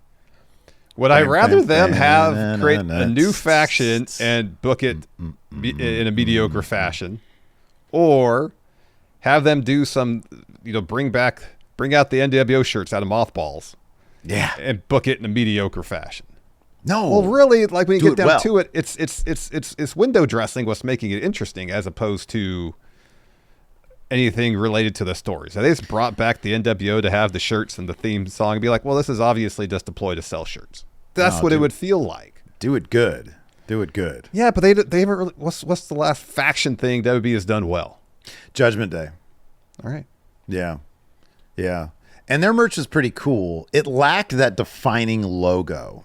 would I rather them create a new faction and book it in a mediocre fashion, or have them do some, bring out the NWO shirts out of mothballs, and book it in a mediocre fashion? No. Well, really, like when you get down to it, it's window dressing what's making it interesting, as opposed to anything related to the stories. So they just brought back the NWO to have the shirts and the theme song and be like, well, this is obviously just a ploy to sell shirts. That's what it would feel like. Do it good. Do it good. Yeah, but they haven't really. What's the last faction thing WB has done well? Judgment Day. All right. Yeah. Yeah. And their merch is pretty cool. It lacked that defining logo.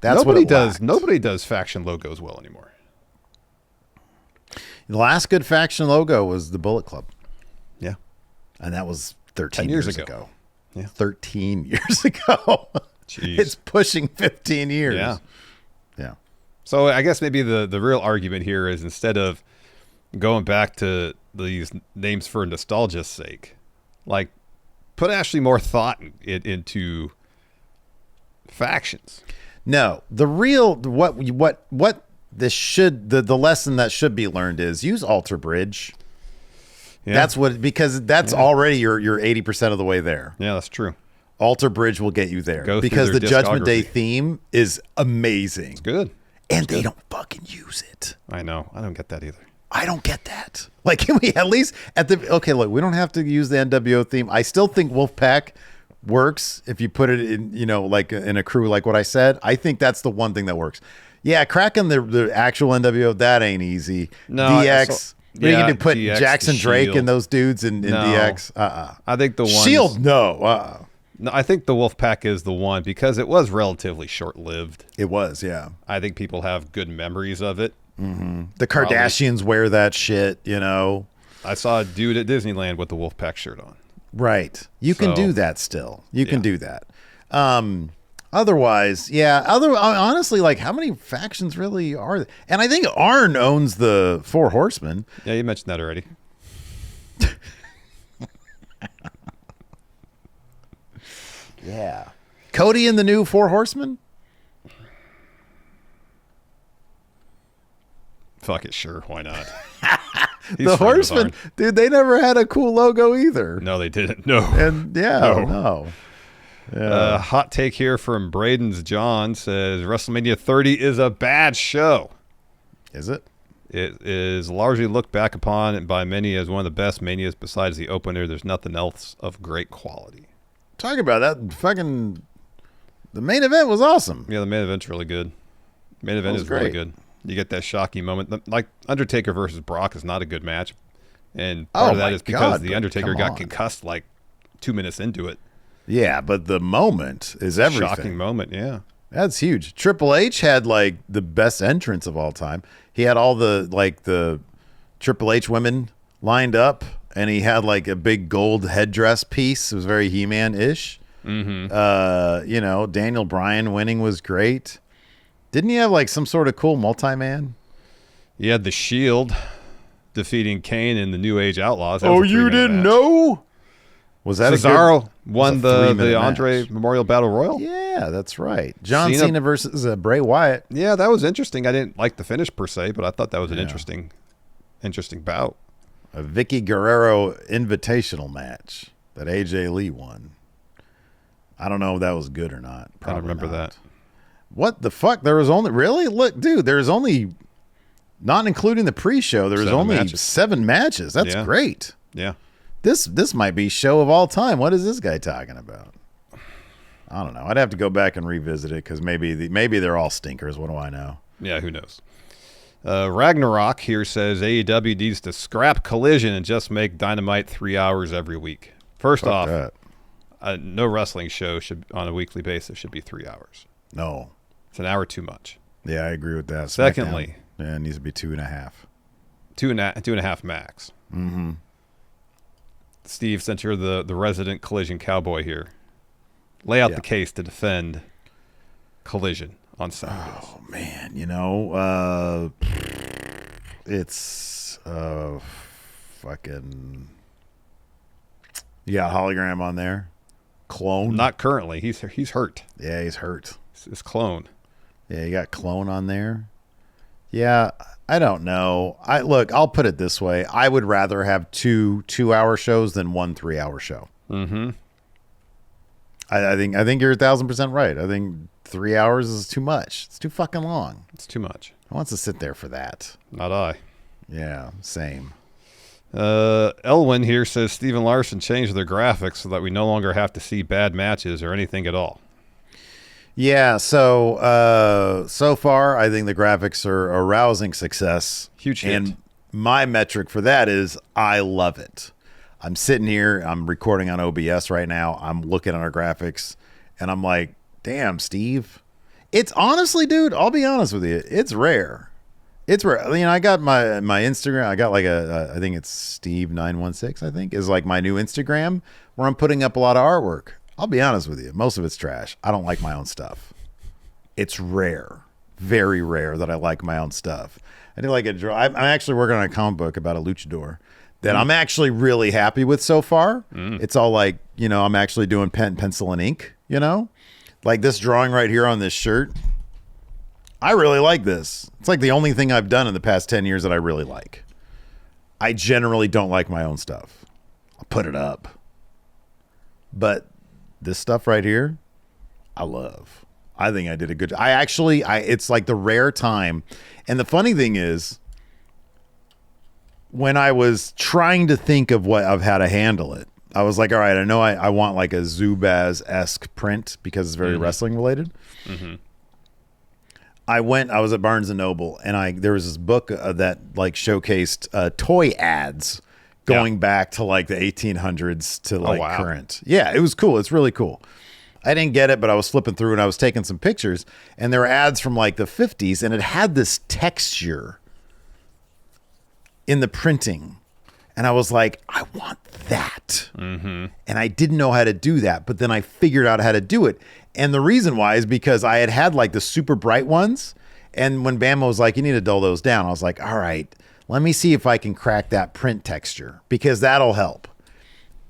That's what it lacked. Nobody does faction logos well anymore. The last good faction logo was the Bullet Club. Yeah. And that was 13 years ago. Yeah. 13 years ago. Jeez. It's pushing 15 years. Yeah. Yeah. So I guess maybe the real argument here is, instead of going back to these names for nostalgia's sake, like, put actually more thought into factions. No, the real what this should the lesson that should be learned is use Alter Bridge. Yeah. That's what, because that's already you're 80% of the way there. Yeah, that's true. Alter Bridge will get you there because the Judgment Day theme is amazing. It's good. And they don't fucking use it. I know. I don't get that either. I don't get that. Like, can we at least look, we don't have to use the NWO theme. I still think Wolfpack works if you put it in, like in a crew, like what I said. I think that's the one thing that works. Yeah, cracking the actual NWO, that ain't easy. No, DX. We need to put DX, Jackson Drake and those dudes in DX. I think the one Shield, no. No, I think the Wolfpack is the one, because it was relatively short-lived. It was, yeah. I think people have good memories of it. Mm-hmm. The Kardashians wear that shit, I saw a dude at Disneyland with the Wolfpack shirt on. Right. You can do that still. You can do that. Otherwise, honestly, like, how many factions really are there? And I think Arn owns the Four Horsemen. Yeah, you mentioned that already. Yeah. Cody and the new Four Horsemen? Fuck it, sure. Why not? The Horsemen, dude, they never had a cool logo either. No, they didn't. No. And no. Yeah. Hot take here from Braden's John says WrestleMania 30 is a bad show. Is it? It is largely looked back upon by many as one of the best Manias besides the opener. There's nothing else of great quality. Talk about that fucking... The main event was awesome. Yeah, the main event's really good. Main event is really good. You get that shocking moment. Like, Undertaker versus Brock is not a good match. And part of that is because the Undertaker got concussed like 2 minutes into it. Yeah, but the moment is everything. Shocking moment, yeah. That's huge. Triple H had like the best entrance of all time. He had all the Triple H women lined up, and he had like a big gold headdress piece. It was very He-Man-ish. Mm-hmm. Daniel Bryan winning was great. Didn't he have like some sort of cool multi-man? He had the Shield defeating Kane and the New Age Outlaws. Oh, you didn't know? Was that Cesaro won the Andre Memorial Battle Royal? Yeah, that's right. John Cena versus Bray Wyatt. Yeah, that was interesting. I didn't like the finish per se, but I thought that was an interesting bout. A Vicky Guerrero invitational match that AJ Lee won. I don't know if that was good or not. I don't remember that. What the fuck? There was only... Really? Look, dude, there's only... Not including the pre-show, there was only 7 matches. That's great. Yeah. This might be show of all time. What is this guy talking about? I don't know. I'd have to go back and revisit it because maybe they're all stinkers. What do I know? Yeah, who knows? Ragnarok here says AEW needs to scrap Collision and just make Dynamite 3 hours every week. First off, no wrestling show should on a weekly basis should be 3 hours. No. It's an hour too much. Yeah, I agree with that. Secondly, SmackDown, yeah, it needs to be 2.5. Two and a half max. Mm-hmm. Steve, since you're the resident Collision cowboy here, lay out Yeah. the case to defend Collision on Saturdays. Oh man, it's fucking. You got hologram on there, clone. Not currently. He's hurt. Yeah, he's hurt. It's clone. Yeah, you got clone on there. Yeah, I don't know. I'll put it this way. I would rather have two 2-hour shows than one 3-hour show. Mm-hmm. I think you're 1,000% right. I think 3 hours is too much. It's too fucking long. It's too much. Who wants to sit there for that? Not I. Yeah, same. Elwin here says Steven Larson changed their graphics so that we no longer have to see bad matches or anything at all. Yeah, so far I think the graphics are a rousing success. Huge hit. And my metric for that is I love it. I'm sitting here, I'm recording on OBS right now. I'm looking at our graphics and I'm like, "Damn, Steve." It's honestly, dude, I'll be honest with you. It's rare. It's rare. I got my Instagram. I got like I think it's Steve916, I think, is like my new Instagram where I'm putting up a lot of artwork. I'll be honest with you. Most of it's trash. I don't like my own stuff. It's rare, very rare that I like my own stuff. I did like a draw. I'm actually working on a comic book about a luchador that I'm actually really happy with so far. It's all like, I'm actually doing pen, pencil, and ink, Like this drawing right here on this shirt. I really like this. It's like the only thing I've done in the past 10 years that I really like. I generally don't like my own stuff. I'll put it up. But this stuff right here, I love. I think I did a good job. It's like the rare time. And the funny thing is, when I was trying to think of how to handle it, I was like, all right, I know I want like a Zubaz-esque print because it's very wrestling related. Mm-hmm. I was at Barnes & Noble and there was this book that like showcased toy ads going back to like the 1800s to like current. Yeah, it was cool. It's really cool. I didn't get it, but I was flipping through and I was taking some pictures and there were ads from like the 50s and it had this texture in the printing. And I was like, I want that. Mm-hmm. And I didn't know how to do that, but then I figured out how to do it. And the reason why is because I had like the super bright ones. And when Bama was like, you need to dull those down, I was like, all right, let me see if I can crack that print texture because that'll help.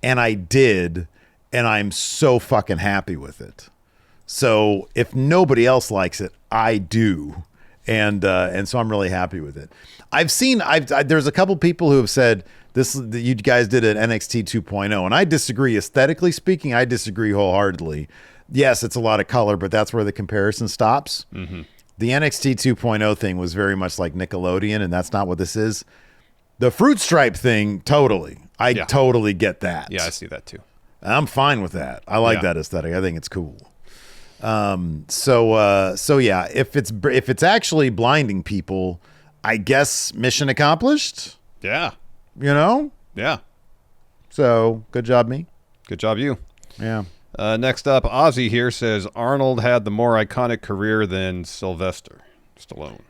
And I did. And I'm so fucking happy with it. So if nobody else likes it, I do. And so I'm really happy with it. There's a couple people who have said you guys did an NXT 2.0, and I disagree. Aesthetically speaking, I disagree wholeheartedly. Yes, it's a lot of color, but that's where the comparison stops. Mm-hmm. The NXT 2.0 thing was very much like Nickelodeon, and that's not what this is. The fruit stripe thing, totally. I totally get that. Yeah, I see that too. I'm fine with that. I like that aesthetic. I think it's cool. So yeah, if it's actually blinding people, I guess mission accomplished. Yeah. Yeah. So good job, me. Good job, you. Yeah. Next up, Ozzy here says Arnold had the more iconic career than Sylvester Stallone.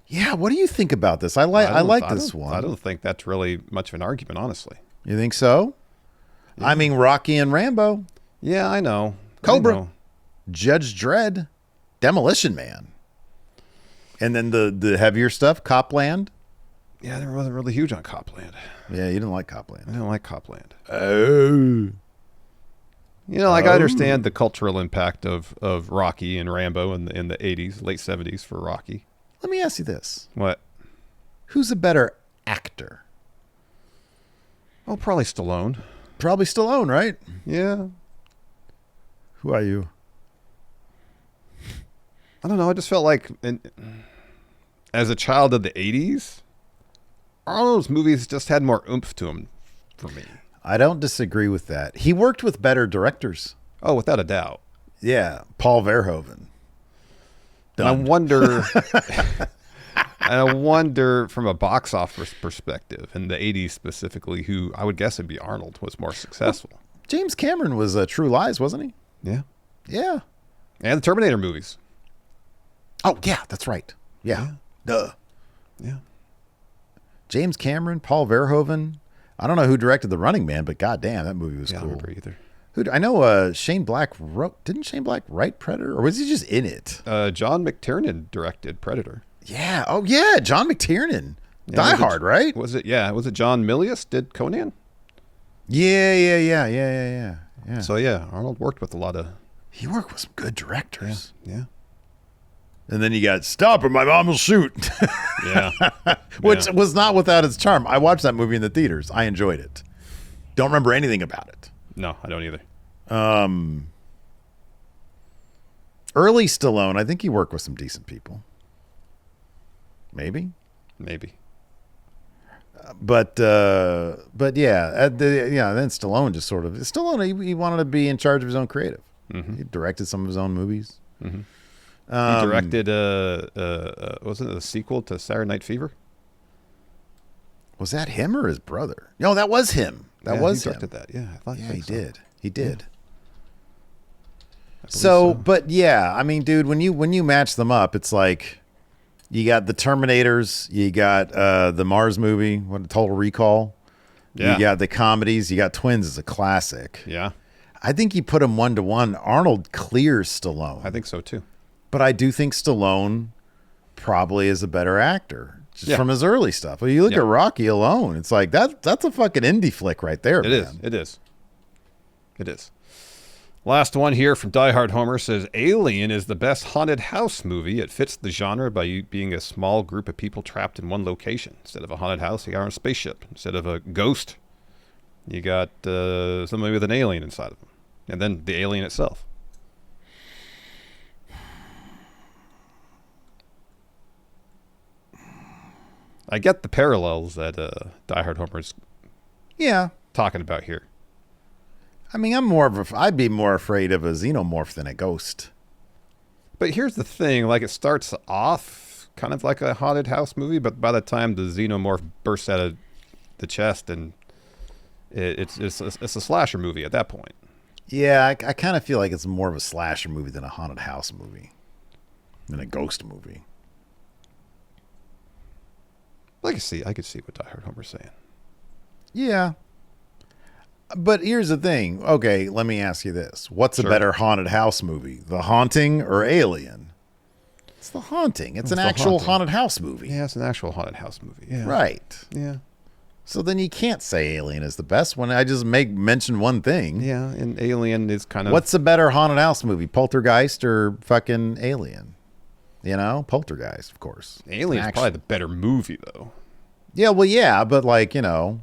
Yeah. What do you think about this? I like this one. I don't think that's really much of an argument, honestly. You think so? Yeah. I mean, Rocky and Rambo. Yeah, I know. Cobra. Judge Dredd, Demolition Man, and then the heavier stuff, Copland. Yeah, there wasn't really huge on Copland. Yeah, you didn't like Copland. I didn't like Copland. Oh, I understand the cultural impact of Rocky and Rambo in the 80s, late 70s for Rocky. Let me ask you this: What? Who's a better actor? Oh, probably Stallone. Probably Stallone, right? Yeah. Who are you? I don't know. I just felt like, as a child of the 80s, Arnold's movies just had more oomph to them for me. I don't disagree with that. He worked with better directors. Oh, without a doubt. Yeah, Paul Verhoeven. And I wonder from a box office perspective, in the 80s specifically, who I would guess would be Arnold was more successful. Well, James Cameron was True Lies, wasn't he? Yeah. Yeah. And the Terminator movies. Oh, yeah, that's right. Yeah. Duh. Yeah. James Cameron, Paul Verhoeven. I don't know who directed The Running Man, but goddamn, that movie was I cool. don't remember either. I know Shane Black wrote. Didn't Shane Black write Predator, or was he just in it? John McTiernan directed Predator. Yeah. Oh, yeah. John McTiernan. Yeah, Die Hard, right? Was it? Yeah. Was it John Milius did Conan? Yeah. So yeah, Arnold worked with a lot of. He worked with some good directors. Yeah. And then you got Stop or My Mom Will Shoot. Yeah. Which was not without its charm. I watched that movie in the theaters. I enjoyed it. Don't remember anything about it. No, I don't either. Early Stallone, I think he worked with some decent people. Maybe. But yeah, then Stallone just sort of he wanted to be in charge of his own creative. He directed some of his own movies. He directed wasn't it a sequel to Saturday Night Fever? Was that him or his brother? No, that was him. That was he him. directed that. Yeah, I he did. He did. Yeah. So, but yeah, I mean, dude, when you match them up, it's like you got the Terminators, you got the Mars movie, Total Recall. Yeah. You got the comedies, you got Twins as a classic. Yeah. I think you put them 1-to-1. Arnold clears Stallone. I think so too. But I do think Stallone probably is a better actor just from his early stuff. Well, you look at Rocky alone, it's like that's a fucking indie flick right there. It is. Last one here from Die Hard Homer says, Alien is the best haunted house movie. It fits the genre by being a small group of people trapped in one location. Instead of a haunted house, you are on a spaceship. Instead of a ghost, you got somebody with an alien inside of them. And then the alien itself. I get the parallels that Die Hard Homer's talking about here. I mean, I'd be more afraid of a xenomorph than a ghost. But here's the thing, like it starts off kind of like a haunted house movie, but by the time the xenomorph bursts out of the chest, and it's a slasher movie at that point. Yeah, I kind of feel like it's more of a slasher movie than a haunted house movie, than a ghost movie. I could see what Die Hard Homer's saying. Yeah. But here's the thing. Okay, let me ask you this. What's a better haunted house movie? The Haunting or Alien? It's The Haunting. It's an actual haunted house movie. Yeah, it's an actual haunted house movie. Yeah. Right. Yeah. So then you can't say Alien is the best one. I just mention one thing. Yeah, and Alien is kind of... What's a better haunted house movie? Poltergeist or fucking Alien? You know? Poltergeist, of course. Alien's probably the better movie, though. Yeah, well, yeah, but like, you know...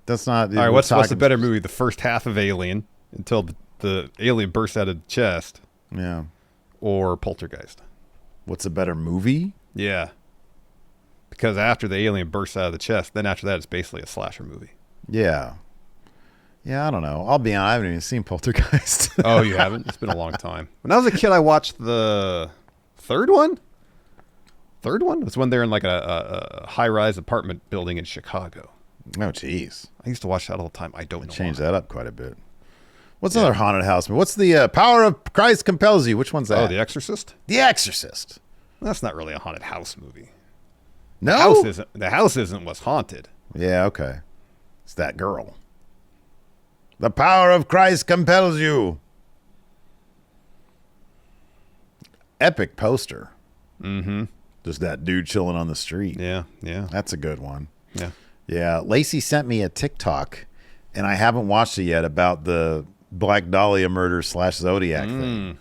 That's not... All right, what's the better movie? The first half of Alien until the alien bursts out of the chest. Yeah. Or Poltergeist. What's a better movie? Yeah. Because after the alien bursts out of the chest, then after that it's basically a slasher movie. Yeah. Yeah, I don't know. I'll be honest, I haven't even seen Poltergeist. Oh, you haven't? It's been a long time. When I was a kid, I watched the third one. Third one was when they're in like a high-rise apartment building in Chicago. Oh, jeez. I used to watch that all the time. I don't know. Change that up quite a bit. What's another haunted house movie? What's the Power of Christ Compels You? Which one's that? Oh, The Exorcist? The Exorcist. That's not really a haunted house movie. No? The house isn't what's haunted. Yeah, okay. It's that girl. The power of Christ compels you. Epic poster. Mm-hmm. Just that dude chilling on the street. Yeah. That's a good one. Yeah. Yeah. Lacey sent me a TikTok, and I haven't watched it yet, about the Black Dahlia murder / Zodiac thing.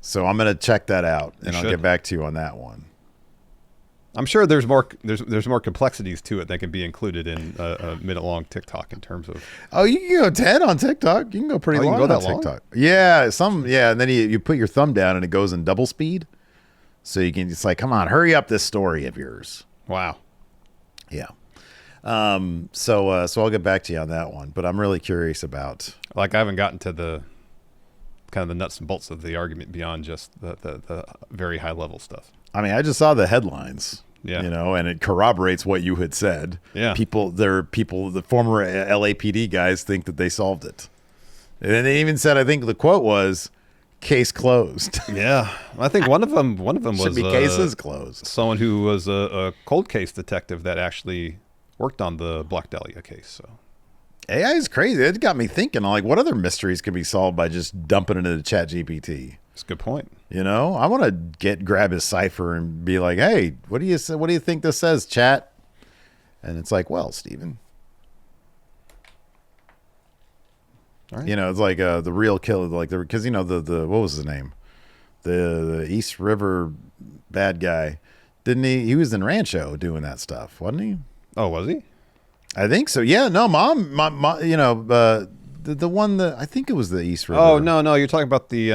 So I'm going to check that out, and I'll get back to you on that one. I'm sure there's more complexities to it that can be included in a minute-long TikTok in terms of... Oh, you can go 10 on TikTok. You can go pretty long on TikTok. Long? Yeah, and then you put your thumb down, and it goes in double speed. So you can just like, come on, hurry up this story of yours. Wow. Yeah. So I'll get back to you on that one, but I'm really curious about... Like, I haven't gotten to the kind of the nuts and bolts of the argument beyond just the very high-level stuff. I mean, I just saw the headlines, yeah, and it corroborates what you had said. Yeah. The former LAPD guys think that they solved it. And they even said, I think the quote was, "Case closed." Yeah, I think one of them Should was be cases closed. someone who was a cold case detective that actually worked on the Black Dahlia case. So AI is crazy. It got me thinking, like, what other mysteries can be solved by just dumping it into ChatGPT? it's a good point. You know, I want to grab his cipher and be like, "Hey, what do you think this says, chat?" And it's like, "Well, Steven, All right. you know, it's like the real killer, like because you know the what was his name, the East River bad guy, didn't he? He was in Rancho doing that stuff, wasn't he? Oh, was he? I think so. Yeah, no, mom, you know, the one that I think it was the East River. Oh no, you're talking about the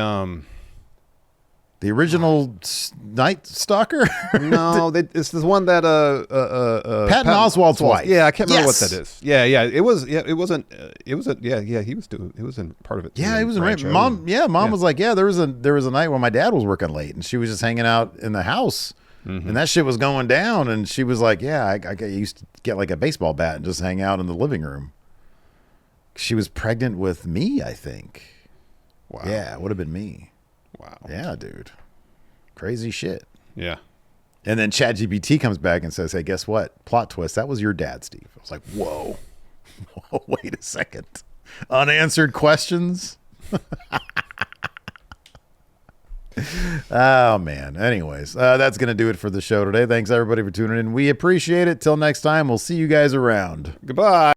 The original Night Stalker? no, it's the one that Patton Oswalt's wife. Yeah, I can't remember Yes. what that is. Yeah, it was. Yeah, it wasn't. It was. He was doing. It was in part of it. Yeah, too, he was in Rancho. Mom. Yeah, mom Yeah. was like, yeah, there was a night when my dad was working late, and she was just hanging out in the house, and that shit was going down, and she was like, yeah, I used to get like a baseball bat and just hang out in the living room. She was pregnant with me, I think. Wow. Yeah, it would have been me. Wow. Yeah, dude, crazy shit. Yeah. And then ChatGPT comes back and says, hey, guess what? Plot twist. That was your dad, Steve. I was like, whoa. Wait a second. Unanswered questions? Oh, man. Anyways, that's going to do it for the show today. Thanks, everybody, for tuning in. We appreciate it. Till next time, we'll see you guys around. Goodbye.